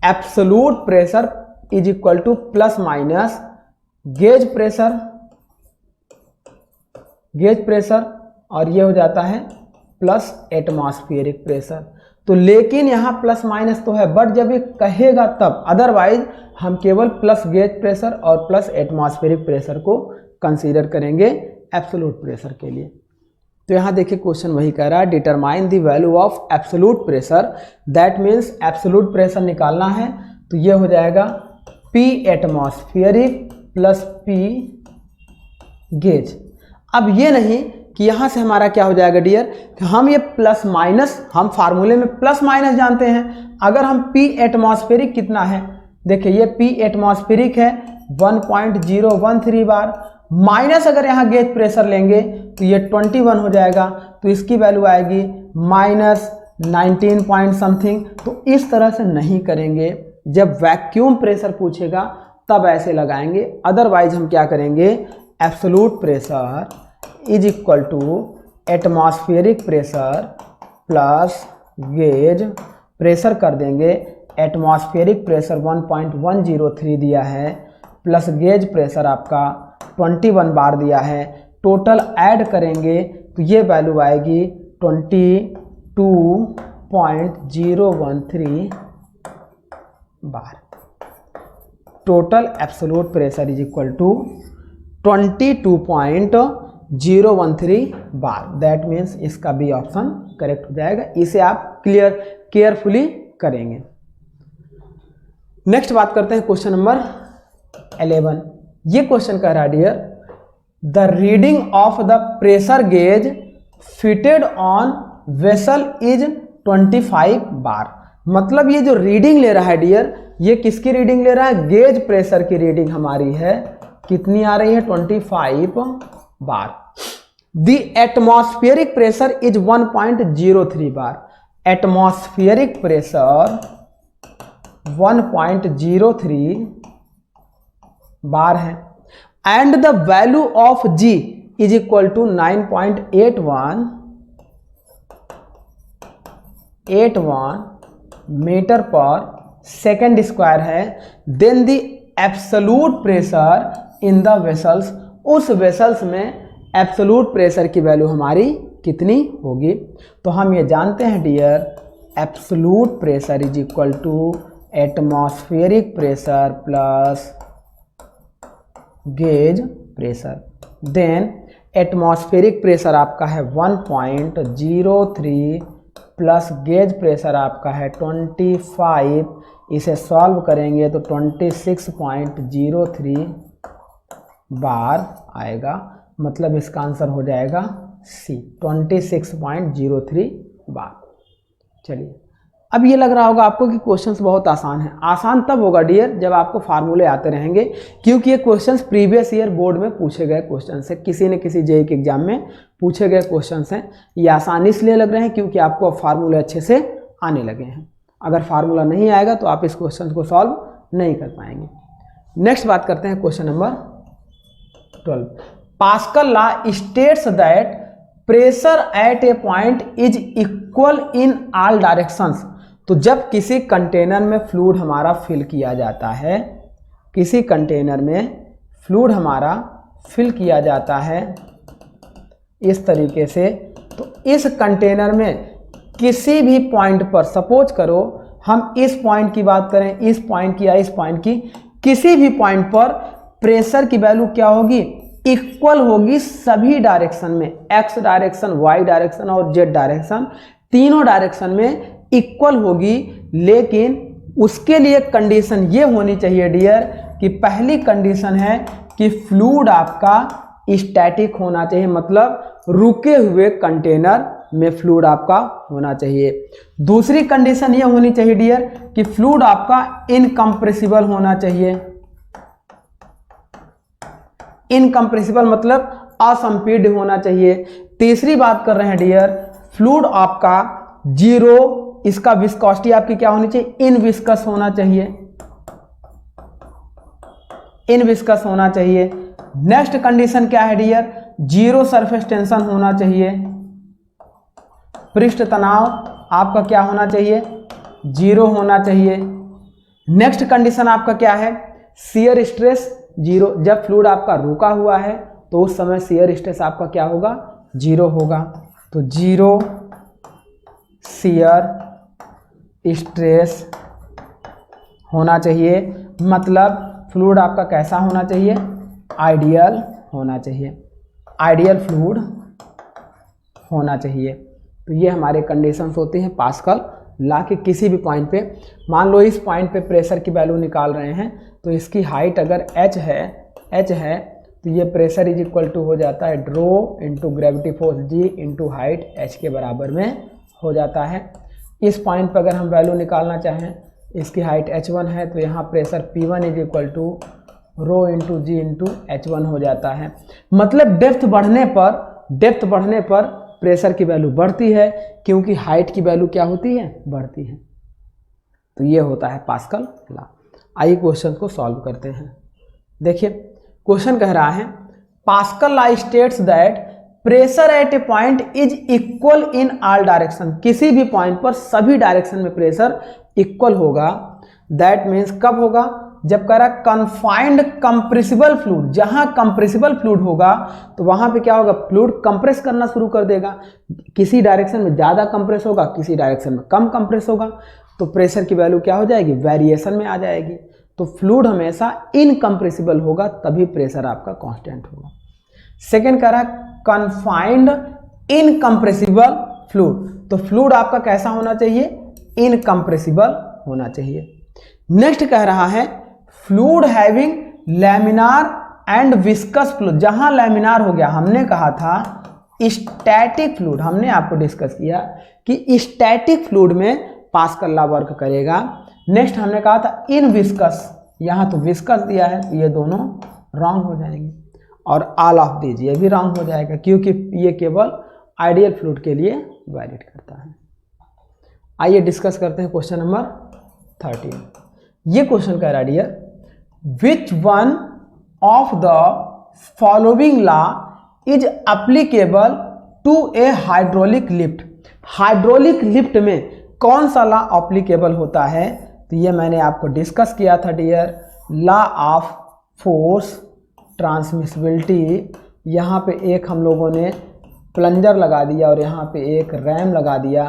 absolute pressure is equal to plus minus gauge pressure और ये हो जाता है प्लस एटमॉस्फेरिक प्रेशर। तो लेकिन यहाँ प्लस माइनस तो है, बट जब ये कहेगा तब, अदरवाइज हम केवल प्लस गेज प्रेशर और प्लस एटमॉस्फेरिक प्रेशर को कंसीडर करेंगे एब्सोलूट प्रेशर के लिए। तो यहाँ देखिए क्वेश्चन वही कह रहा है, determine the value of absolute pressure, that means absolute pressure निकालना है तो ये हो जाएगा P atmospheric plus P gauge. अब ये नहीं कि यहाँ से हमारा क्या हो जाएगा डियर, कि हम ये प्लस माइनस, हम फार्मूले में प्लस माइनस जानते हैं। अगर हम P एटमॉस्फेरिक कितना है, देखिए ये P एटमॉस्फेरिक है 1.013 बार, माइनस अगर यहाँ गेज प्रेशर लेंगे तो ये 21 हो जाएगा, तो इसकी वैल्यू आएगी माइनस 19 पॉइंट समथिंग। तो इस तरह से नहीं करेंगे, जब वैक्यूम प्रेशर पूछेगा तब ऐसे लगाएंगे, अदरवाइज हम क्या करेंगे, absolute pressure is equal to atmospheric pressure plus gauge pressure कर देंगे। एटमॉस्फेरिक प्रेशर 1.103 दिया है प्लस गेज प्रेशर आपका 21 बार दिया है, टोटल ऐड करेंगे तो ये वैल्यू आएगी 22.013 bar. Total absolute pressure is equal to 22.013 bar. That means इसका बी ऑप्शन करेक्ट हो जाएगा। इसे आप केयरफुली करेंगे। नेक्स्ट बात करते हैं क्वेश्चन नंबर 11। ये क्वेश्चन कह रहा है dear the reading of the pressure gauge fitted on vessel is 25 bar. मतलब ये जो रीडिंग ले रहा है डियर, ये किसकी रीडिंग ले रहा है? गेज प्रेशर की रीडिंग हमारी है, कितनी आ रही है? 25 bar. The atmospheric pressure is 1.03 bar. Atmospheric pressure 1.03 bar है and the value of G is equal to 9.81 metre per second square है। Then the absolute pressure in the vessels, उस vessels में एब्सोल्यूट प्रेशर की value हमारी कितनी होगी? तो हम ये जानते हैं dear absolute pressure is equal to atmospheric pressure plus gauge pressure. Then atmospheric pressure आपका है 1.03 प्लस गेज प्रेशर आपका है 25। इसे सॉल्व करेंगे तो 26.03 बार आएगा। मतलब इसका आंसर हो जाएगा सी, 26.03 बार। चलिए, अब ये लग रहा होगा आपको कि क्वेश्चंस बहुत आसान है। आसान तब होगा डियर जब आपको फार्मूले आते रहेंगे, क्योंकि ये क्वेश्चंस प्रीवियस ईयर बोर्ड में पूछे गए क्वेश्चन है, किसी न किसी जेईई के एग्जाम में पूछे गए क्वेश्चंस हैं। ये आसान इसलिए लग रहे हैं क्योंकि आपको अब फार्मूले अच्छे से आने लगे हैं। अगर फार्मूला नहीं आएगा तो आप इस क्वेश्चन को सॉल्व नहीं कर पाएंगे। नेक्स्ट बात करते हैं question number 12। Pascal law states that pressure at a point is equal in all directions. तो जब किसी कंटेनर में फ्लूइड हमारा फिल किया जाता है, किसी कंटेनर में फ्लूइड हमारा फिल किया जाता है इस तरीके से, तो इस कंटेनर में किसी भी पॉइंट पर, सपोज करो हम इस पॉइंट की बात करें, इस पॉइंट की या इस पॉइंट की, किसी भी पॉइंट पर प्रेशर की वैल्यू क्या होगी? इक्वल होगी सभी डायरेक्शन में, एक्स डायरेक्शन, वाई डायरेक्शन और जेड डायरेक्शन, तीनों डायरेक्शन में इक्वल होगी। लेकिन उसके लिए कंडीशन ये होनी चाहिए डियर कि पहली कंडीशन है कि फ्लूइड आपका स्टैटिक होना चाहिए, मतलब रुके हुए कंटेनर में फ्लूइड आपका होना चाहिए। दूसरी कंडीशन ये होनी चाहिए डियर कि फ्लूइड आपका इनकम्प्रेसिबल होना चाहिए। इनकम्प्रेसिबल मतलब असंपीड्य होना चाहिए। तीसरी बात कर रहे हैं डियर, फ्लूइड आपका जीरो, इसका विस्कोसिटी आपकी क्या होनी चाहिए? इनविस्कस होना चाहिए, इनविस्कस होना चाहिए। नेक्स्ट कंडीशन क्या है डियर? जीरो सरफेस टेंशन होना चाहिए। पृष्ठ तनाव आपका क्या होना चाहिए? जीरो होना चाहिए। नेक्स्ट कंडीशन आपका क्या है? Shear stress zero. जब फ्लूइड आपका रुका हुआ है तो उस समय शियर स्ट्रेस आपका क्या होगा? जीरो होगा। तो जीरो शियर स्ट्रेस होना चाहिए, मतलब फ्लूइड आपका कैसा होना चाहिए? आइडियल होना चाहिए, आइडियल फ्लूइड होना चाहिए। तो ये हमारे कंडीशंस होती हैं पास्कल लॉ के किसी भी पॉइंट पे। मान लो इस पॉइंट पे प्रेशर की वैल्यू निकाल रहे हैं, तो इसकी हाइट अगर h है तो ये प्रेशर इज इक्वल टू हो जाता है rho into gravity force g into height h के बराबर में हो जाता है। इस पॉइंट पर अगर हम वैल्यू निकालना चाहें, इसकी हाइट h1 है तो यहाँ pressure P1 is equal to rho into G into h1 हो जाता है। मतलब डेप्थ बढ़ने पर प्रेशर की वैल्यू बढ़ती है, क्योंकि हाइट की वैल्यू क्या होती है? बढ़ती है। तो ये होता है पास्कल लॉ। आइए क्वेश्चन को सॉल्व करते हैं। देखिए क्वेश्चन कह रहा है pascal law states that pressure at a point is equal in all direction. किसी भी पॉइंट पर सभी डायरेक्शन में प्रेशर इक्वल होगा। दैट मीन्स कब होगा? जब कह रहा कन्फाइंड कंप्रेसिबल फ्लूइड, जहां कंप्रेसिबल फ्लूइड होगा तो वहां पे क्या होगा, फ्लूइड कंप्रेस करना शुरू कर देगा। किसी डायरेक्शन में ज़्यादा कंप्रेस होगा, किसी डायरेक्शन में कम कंप्रेस होगा, तो प्रेशर की वैल्यू क्या हो जाएगी, वेरिएशन में आ जाएगी। तो फ्लूइड हमेशा इनकंप्रेसिबल होगा, तभी प्रेशर आपका कांस्टेंट होगा। सेकेंड कह रहा है कन्फाइंड इनकंप्रेसिबल फ्लूइड, तो फ्लूइड आपका कैसा होना चाहिए, इनकंप्रेसिबल होना चाहिए। नेक्स्ट कह रहा है fluid having laminar and viscous fluid, जहां लैमिनार हो गया, हमने कहा था स्टैटिक फ्लूइड, हमने आपको डिस्कस किया कि स्टैटिक फ्लूइड में पास्कल लॉ वर्क करेगा। नेक्स्ट हमने कहा था इन विस्कस, यहां तो विस्कस दिया है तो ये दोनों रॉन्ग हो जाएंगे, और ऑल ऑफ दीज ये भी रॉन्ग हो जाएगा, क्योंकि ये केवल आइडियल फ्लूइड के लिए वैलिड करता है। आइए डिस्कस करते हैं क्वेश्चन नंबर 13। ये क्वेश्चन कह रहा है dear which one of the following law is applicable to a hydraulic lift, hydraulic lift में कौन सा लॉ एप्लीकेबल होता है, तो ये मैंने आपको डिस्कस किया था dear, law of force transmissibility. यहाँ पे एक हम लोगों ने प्लंजर लगा दिया और यहाँ पे एक रैम लगा दिया।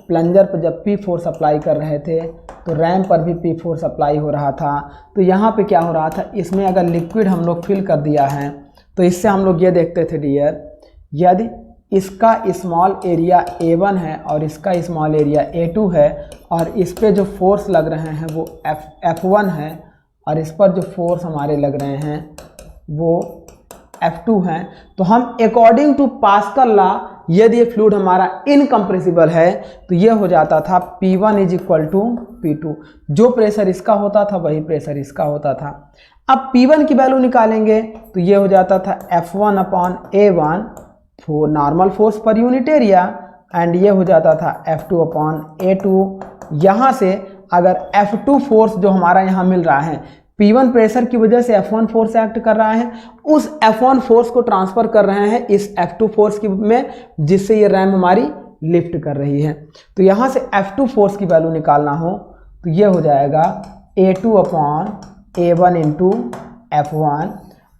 प्लंजर पर जब पी फोर्स अप्लाई कर रहे थे तो रैम पर भी पी फोर्स अप्लाई हो रहा था। तो यहाँ पे क्या हो रहा था, इसमें अगर लिक्विड हम लोग फिल कर दिया है तो इससे हम लोग ये देखते थे डियर, यदि इसका स्मॉल एरिया A1 है और इसका स्मॉल एरिया A2 है और इस पे जो फोर्स लग रहे हैं वो F1 है और इस पर जो फोर्स हमारे लग रहे हैं वो F2 हैं, तो हम अकॉर्डिंग टू पास्कल लॉ यदि ये फ्लूइड हमारा इनकम्प्रेसिबल है तो ये हो जाता था P1 is equal to P2, जो प्रेशर इसका होता था वही प्रेशर इसका होता था। अब P1 की वैल्यू निकालेंगे तो ये हो जाता था F1 upon A1 for normal force per unit area, and ये हो जाता था F2 अपॉन A2। यहाँ से अगर F2 फोर्स जो हमारा यहाँ मिल रहा है P1 प्रेशर की वजह से F1 फोर्स एक्ट कर रहा है, उस F1 फोर्स को ट्रांसफर कर रहे हैं इस F2 फोर्स की में, जिससे ये रैम हमारी लिफ्ट कर रही है। तो यहाँ से F2 फोर्स की वैल्यू निकालना हो तो ये हो जाएगा A2 upon A1 into F1।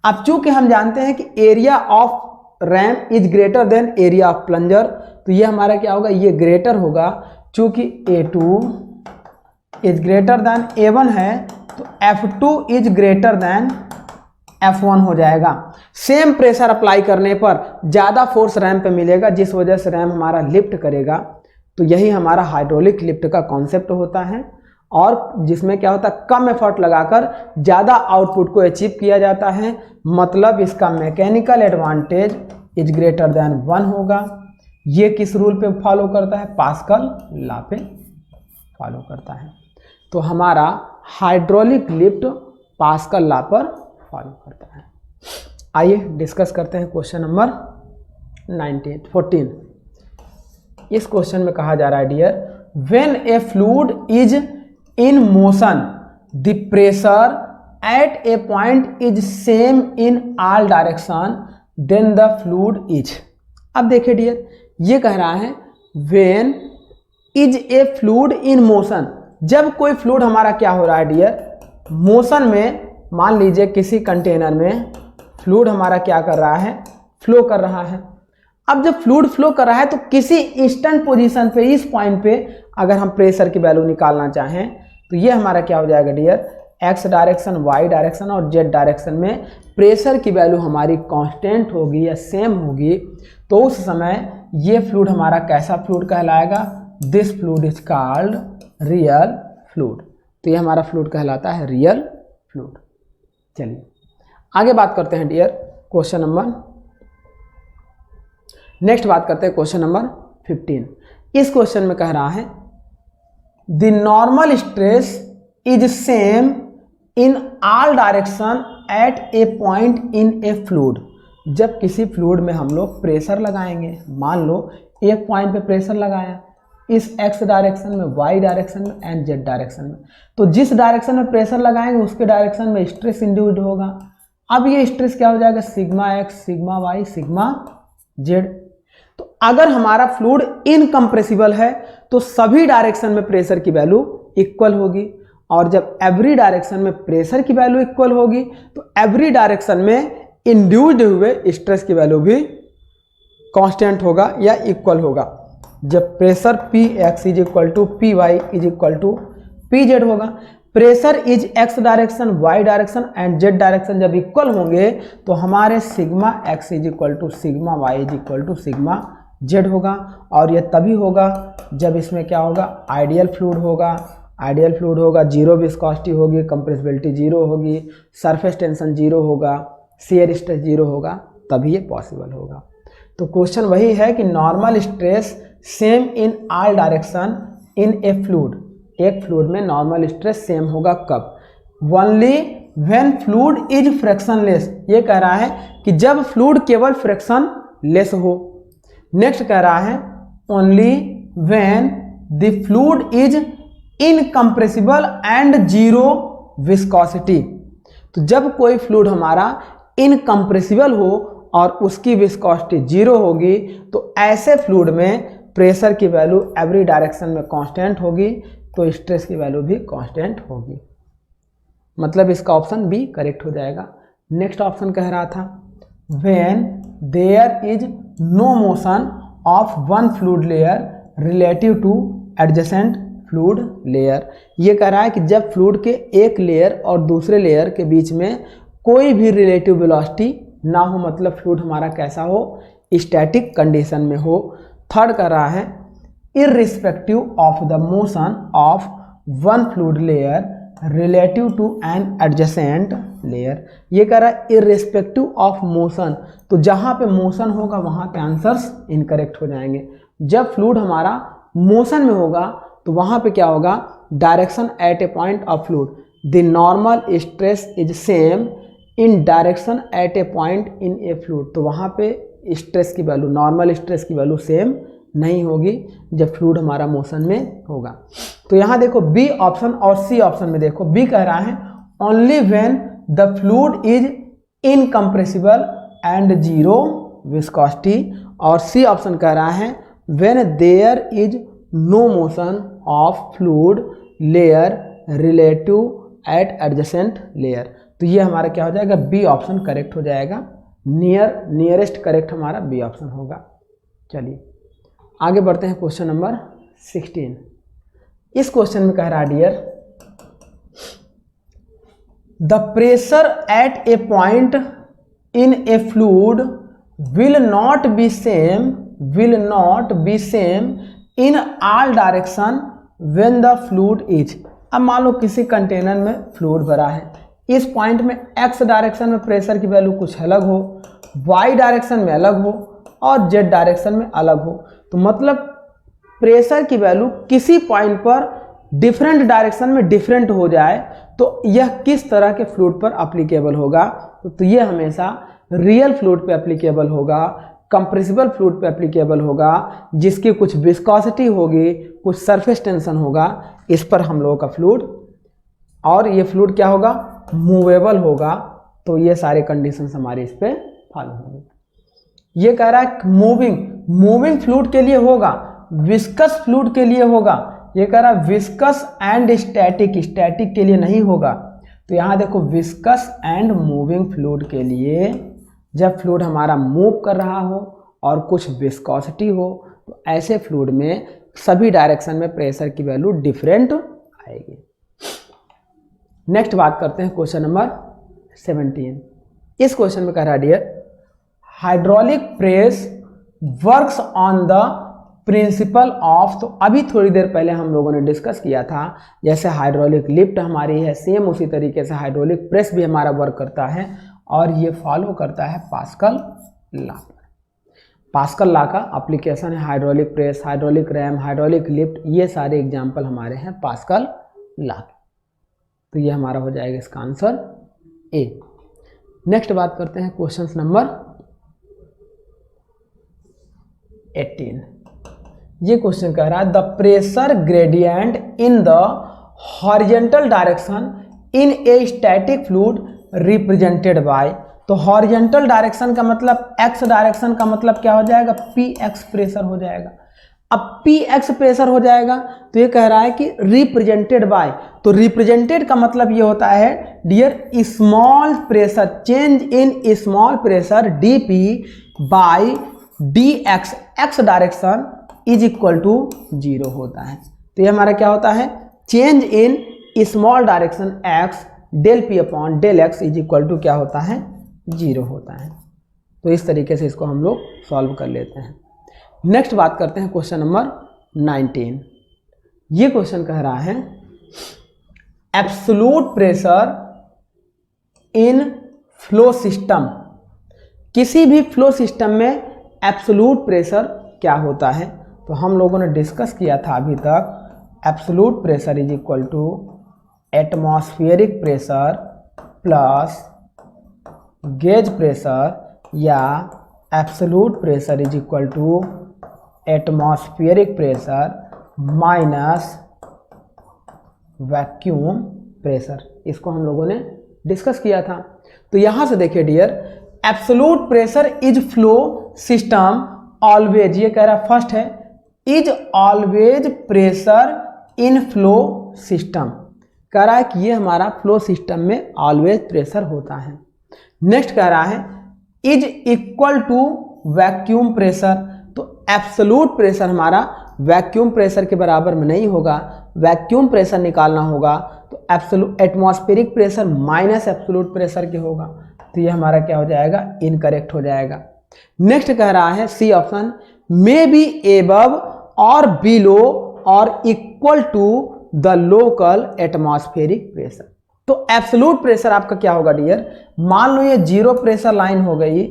अब चूंकि हम जानते हैं कि area of RAM is greater than area of plunger, तो ये हमारा क्या होगा, ये ग्रेटर होगा। चूंकि A2 is greater than A1 है तो F2 is greater than F1 हो जाएगा। सेम प्रेशर अप्लाई करने पर ज़्यादा फोर्स रैम पे मिलेगा, जिस वजह से रैम हमारा लिफ्ट करेगा। तो यही हमारा हाइड्रोलिक लिफ्ट का कॉन्सेप्ट होता है, और जिसमें क्या होता है, कम एफर्ट लगाकर ज़्यादा आउटपुट को अचीव किया जाता है। मतलब इसका mechanical advantage is greater than 1 होगा। ये किस रूल पे फॉलो करता है, पास्कल लॉ पे फॉलो करता है। तो हमारा हाइड्रोलिक लिफ्ट पास्कल लॉ पर फॉलो करता है। आइए डिस्कस करते हैं क्वेश्चन नंबर 14। इस क्वेश्चन में कहा जा रहा है dear when a fluid is in motion the pressure at a point is same in all direction then the fluid is. अब देखिए डियर, ये कह रहा है when is a fluid in motion, जब कोई फ्लूइड हमारा क्या हो रहा है डियर, मोशन में, मान लीजिए किसी कंटेनर में फ्लूइड हमारा क्या कर रहा है, फ्लो कर रहा है। अब जब फ्लूइड फ्लो कर रहा है तो किसी इंस्टेंट पोजीशन पे, इस पॉइंट पे अगर हम प्रेशर की वैल्यू निकालना चाहें तो ये हमारा क्या हो जाएगा dear, X direction, Y direction और जेड डायरेक्शन में प्रेशर की वैल्यू हमारी कांस्टेंट होगी या सेम होगी। तो उस समय ये फ्लूइड हमारा कैसा फ्लूइड कहलाएगा, this fluid is called real fluid. तो ये हमारा फ्लूइड कहलाता है रियल फ्लूइड। चलिए आगे बात करते हैं डियर क्वेश्चन नंबर, नेक्स्ट बात करते हैं क्वेश्चन नंबर 15। इस क्वेश्चन में कह रहा है the normal stress is same in all direction at a point in a fluid. जब किसी फ्लूइड में हम लोग प्रेशर लगाएंगे, मान लो एक पॉइंट पे प्रेशर लगाया, इस एक्स डायरेक्शन में, वाई डायरेक्शन में एंड जेड डायरेक्शन में, तो जिस डायरेक्शन में प्रेशर लगाएंगे उसके डायरेक्शन में स्ट्रेस इंड्यूस्ड होगा। अब ये स्ट्रेस क्या हो जाएगा, sigma X, sigma Y, sigma Z. तो अगर हमारा फ्लूइड इनकम्प्रेसिबल है तो सभी डायरेक्शन में प्रेशर की वैल्यू इक्वल होगी, और जब एवरी डायरेक्शन में प्रेशर की वैल्यू इक्वल होगी तो एवरी डायरेक्शन में इंड्यूस्ड हुए स्ट्रेस की वैल्यू भी कांस्टेंट होगा या इक्वल होगा। जब pressure P X is equal to P Y is equal to P Z होगा, pressure is X direction, Y direction and Z direction जब इक्वल होंगे तो हमारे sigma X is equal to sigma Y is equal to sigma Z होगा। और यह तभी होगा जब इसमें क्या होगा, आइडियल फ्लूइड होगा। आइडियल फ्लूइड होगा, जीरो विस्कोसिटी होगी, कंप्रेसिबिलिटी जीरो होगी, सरफेस टेंशन जीरो होगा, शियर स्ट्रेस जीरो होगा, तभी ये पॉसिबल होगा। तो क्वेश्चन वही है कि normal stress same in all direction in a fluid, एक फ्लूइड में नॉर्मल स्ट्रेस सेम होगा कब, ओनली व्हेन फ्लूइड इज फ्रैक्शनलेस। ये कह रहा है कि जब फ्लूइड केवल फ्रैक्शन लेस हो। नेक्स्ट कह रहा है only when the fluid is incompressible and zero viscosity. तो जब कोई फ्लूइड हमारा इनकम्प्रेसिबल हो और उसकी विस्कोसिटी जीरो होगी तो ऐसे फ्लूइड में प्रेशर की वैल्यू एवरी डायरेक्शन में कांस्टेंट होगी, तो स्ट्रेस की वैल्यू भी कांस्टेंट होगी। मतलब इसका ऑप्शन बी करेक्ट हो जाएगा। नेक्स्ट ऑप्शन कह रहा था when there is no motion of one fluid layer relative to adjacent fluid layer. ये कह रहा है कि जब फ्लूइड के एक लेयर और दूसरे लेयर के बीच में कोई भी रिलेटिव वेलोसिटी ना हो, मतलब फ्लूइड हमारा कैसा हो, स्टैटिक कंडीशन में हो। थर्ड कह रहा है irrespective of the motion of one fluid layer relative to an adjacent layer. ये कह रहा है इर्रिस्पेक्टिव ऑफ मोशन, तो जहाँ पे मोशन होगा वहाँ पे आंसर्स इनकरेक्ट हो जाएंगे। जब फ्लूइड हमारा मोशन में होगा तो वहाँ पे क्या होगा, direction at a point of fluid, the normal stress is same in direction at a point in a fluid. तो वहाँ पे स्ट्रेस की वैल्यू, नॉर्मल स्ट्रेस की वैल्यू सेम नहीं होगी जब फ्लूइड हमारा मोशन में होगा। तो यहाँ देखो बी ऑप्शन और सी ऑप्शन में देखो, बी कह रहा है only when the fluid is incompressible and zero viscosity, और सी ऑप्शन कह रहा है when there is no motion of fluid layer relative at adjacent layer. तो ये हमारा क्या हो जाएगा, बी ऑप्शन करेक्ट हो जाएगा। नियरेस्ट करेक्ट हमारा बी ऑप्शन होगा। चलिए आगे बढ़ते हैं क्वेश्चन नंबर 16। इस क्वेश्चन में कह रहा है dear the pressure at a point in a fluid will not be same in all direction when the fluid is. अब मान लो किसी कंटेनर में फ्लूइड भरा है, इस पॉइंट में एक्स डायरेक्शन में प्रेशर की वैल्यू कुछ अलग हो, वाई डायरेक्शन में अलग हो और जेड डायरेक्शन में अलग हो। तो मतलब प्रेशर की वैल्यू किसी पॉइंट पर डिफरेंट डायरेक्शन में डिफरेंट हो जाए तो यह किस तरह के फ्लूइड पर एप्लीकेबल होगा। तो यह हमेशा रियल फ्लूइड पे एप्लीकेबल होगा, कंप्रेसिबल फ्लूइड पे एप्लीकेबल होगा, जिसकी कुछ विस्कोसिटी होगी, कुछ सरफेस टेंशन होगा, इस पर हम लोगों का फ्लूइड, और ये फ्लूइड क्या होगा, मूवेबल होगा। तो ये सारे कंडीशंस हमारे इस पे फॉलो होंगे। ये कह रहा है मूविंग फ्लूइड के लिए होगा, विस्कस फ्लूइड के लिए होगा। ये कह रहा है विस्कस एंड स्टैटिक के लिए नहीं होगा। तो यहाँ देखो विस्कस एंड मूविंग फ्लूइड के लिए जब फ्लूइड हमारा मूव कर रहा हो और कुछ विस्कोसिटी हो तो ऐसे फ्लूइड में सभी डायरेक्शन में प्रेशर की वैल्यू डिफरेंट आएगी। नेक्स्ट बात करते हैं क्वेश्चन नंबर 17। इस क्वेश्चन में कह रहा है dear hydraulic press works on the principle of. तो अभी थोड़ी देर पहले हम लोगों ने डिस्कस किया था जैसे हाइड्रोलिक लिफ्ट हमारी है, सेम उसी तरीके से हाइड्रोलिक प्रेस भी हमारा वर्क करता है और ये फॉलो करता है पास्कल लॉ। पास्कल लॉ का एप्लीकेशन है hydraulic press, hydraulic RAM, hydraulic lift, ये सारे एग्जाम्पल हमारे हैं पास्कल लॉ। तो ये हमारा हो जाएगा इसका आंसर ए। नेक्स्ट बात करते हैं क्वेश्चन नंबर 18। ये क्वेश्चन कह रहा है the pressure gradient in the horizontal direction in a static fluid represented by. तो हॉरिजॉन्टल डायरेक्शन का मतलब एक्स डायरेक्शन का मतलब क्या हो जाएगा, पी एक्स प्रेशर हो जाएगा। अब Px प्रेशर हो जाएगा, तो ये कह रहा है कि रिप्रेजेंटेड बाय, तो रिप्रेजेंटेड का मतलब ये होता है dear small pressure, change in small pressure dP by dx, x direction is equal to 0 होता है। तो ये हमारा क्या होता है, change in small direction x del P upon del x is equal to क्या होता है, 0 होता है। तो इस तरीके से इसको हम लोग सॉल्व कर लेते हैं। नेक्स्ट बात करते हैं क्वेश्चन नंबर 19। ये क्वेश्चन कह रहा है absolute pressure in flow system, किसी भी फ्लो सिस्टम में एब्सोल्यूट प्रेशर क्या होता है। तो हम लोगों ने डिस्कस किया था अभी तक, absolute pressure is equal to atmospheric pressure plus gauge pressure, या absolute pressure is equal to atmospheric pressure minus vacuum pressure. इसको हम लोगों ने डिस्कस किया था। तो यहां से देखिए dear, absolute pressure is flow system always, ये कह रहा है फर्स्ट है, is always pressure in flow system, कह रहा है कि ये हमारा फ्लो सिस्टम में ऑलवेज प्रेशर होता है। नेक्स्ट कह रहा है is equal to vacuum pressure, तो एब्सोल्यूट प्रेशर हमारा वैक्यूम प्रेशर के बराबर में नहीं होगा, वैक्यूम प्रेशर निकालना होगा तो absolute atmospheric pressure minus absolute pressure के होगा। तो ये हमारा क्या हो जाएगा, इनकरेक्ट हो जाएगा। नेक्स्ट कह रहा है C option, may be above और बिलो और equal to the local atmospheric pressure. तो एब्सोल्यूट प्रेशर आपका क्या होगा डियर, मान लो ये जीरो प्रेशर लाइन हो गई,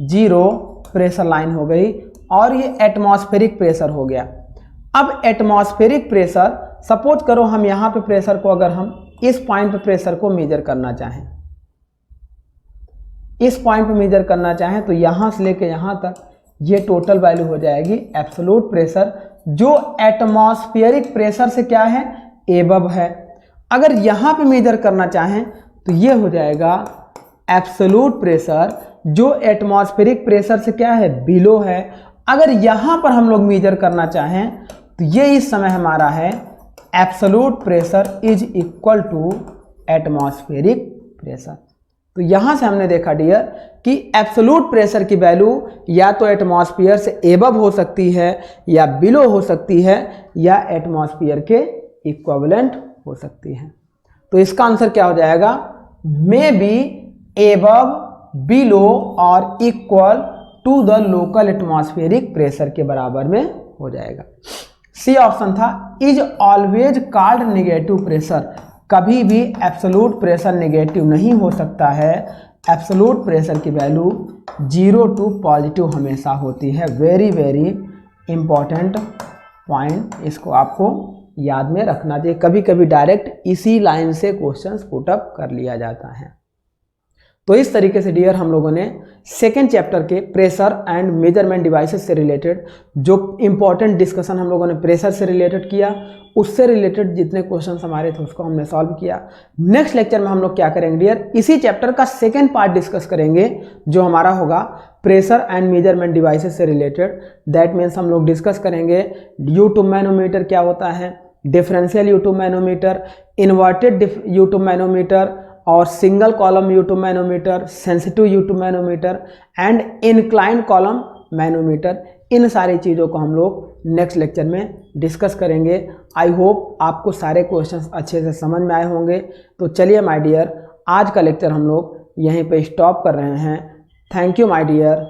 जीरो प्रेशर लाइन हो गई और ये एटमॉस्फेरिक प्रेशर हो गया। अब एटमॉस्फेरिक प्रेशर, सपोज करो हम यहाँ पे प्रेशर को, अगर हम इस पॉइंट पे प्रेशर को मेजर करना चाहें, इस पॉइंट पे मेजर करना चाहें तो यहाँ से लेके यहाँ तक ये टोटल वैल्यू हो जाएगी एब्सोल्यूट प्रेशर, जो एटमॉस्फेरिक प्रेशर से क्या है, एबव है। अगर यहाँ पे मेजर करना चाहें तो ये हो जाएगा एब्सोल्यूट प्रेशर, जो एटमॉस्फेरिक प्रेशर से क्या है, बिलो है। अगर यहाँ पर हम लोग मेजर करना चाहें तो ये इस समय हमारा है absolute pressure is equal to atmospheric pressure. तो यहाँ से हमने देखा डियर कि एब्सोल्यूट प्रेशर की वैल्यू या तो एटमॉस्फेयर से एबव हो सकती है या बिलो हो सकती है या एटमॉस्फेयर के इक्विवेलेंट हो सकती है। तो इसका आंसर क्या हो जाएगा, मे बी एबव बिलो और equal to the local atmospheric pressure के बराबर में हो जाएगा। सी ऑप्शन था is always called negative pressure, कभी भी एब्सोल्यूट प्रेशर नेगेटिव नहीं हो सकता है। एब्सोल्यूट प्रेशर की वैल्यू 0 टू पॉजिटिव हमेशा होती है। वेरी वेरी इंपॉर्टेंट पॉइंट, इसको आपको याद में रखना चाहिए। कभी कभी डायरेक्ट इसी लाइन से क्वेश्चंस पुट अप कर लिया जाता है। तो इस तरीके से डियर हम लोगों ने सेकेंड चैप्टर के प्रेशर एंड मेजरमेंट डिवाइसेस से रिलेटेड जो इंपॉर्टेंट डिस्कशन हम लोगों ने प्रेशर से रिलेटेड किया, उससे रिलेटेड जितने क्वेश्चंस हमारे थे उसको हमने सॉल्व किया। नेक्स्ट लेक्चर में हम लोग क्या करेंगे डियर, इसी चैप्टर का सेकेंड पार्ट डिस्कस करेंगे जो हमारा होगा प्रेशर एंड मेजरमेंट डिवाइसेस से रिलेटेड। दैट मीन्स हम लोग डिस्कस करेंगे U2 मैनोमीटर क्या होता है, differential U2 manometer, inverted U2 manometer और single column U2 manometer, sensitive U2 manometer and incline column manometer. इन सारी चीज़ों को हम लोग नेक्स्ट लेक्चर में डिस्कस करेंगे। आई होप आपको सारे क्वेश्चंस अच्छे से समझ में आए होंगे। तो चलिए माय डियर, आज का लेक्चर हम लोग यहीं पे स्टॉप कर रहे हैं। Thank you my dear.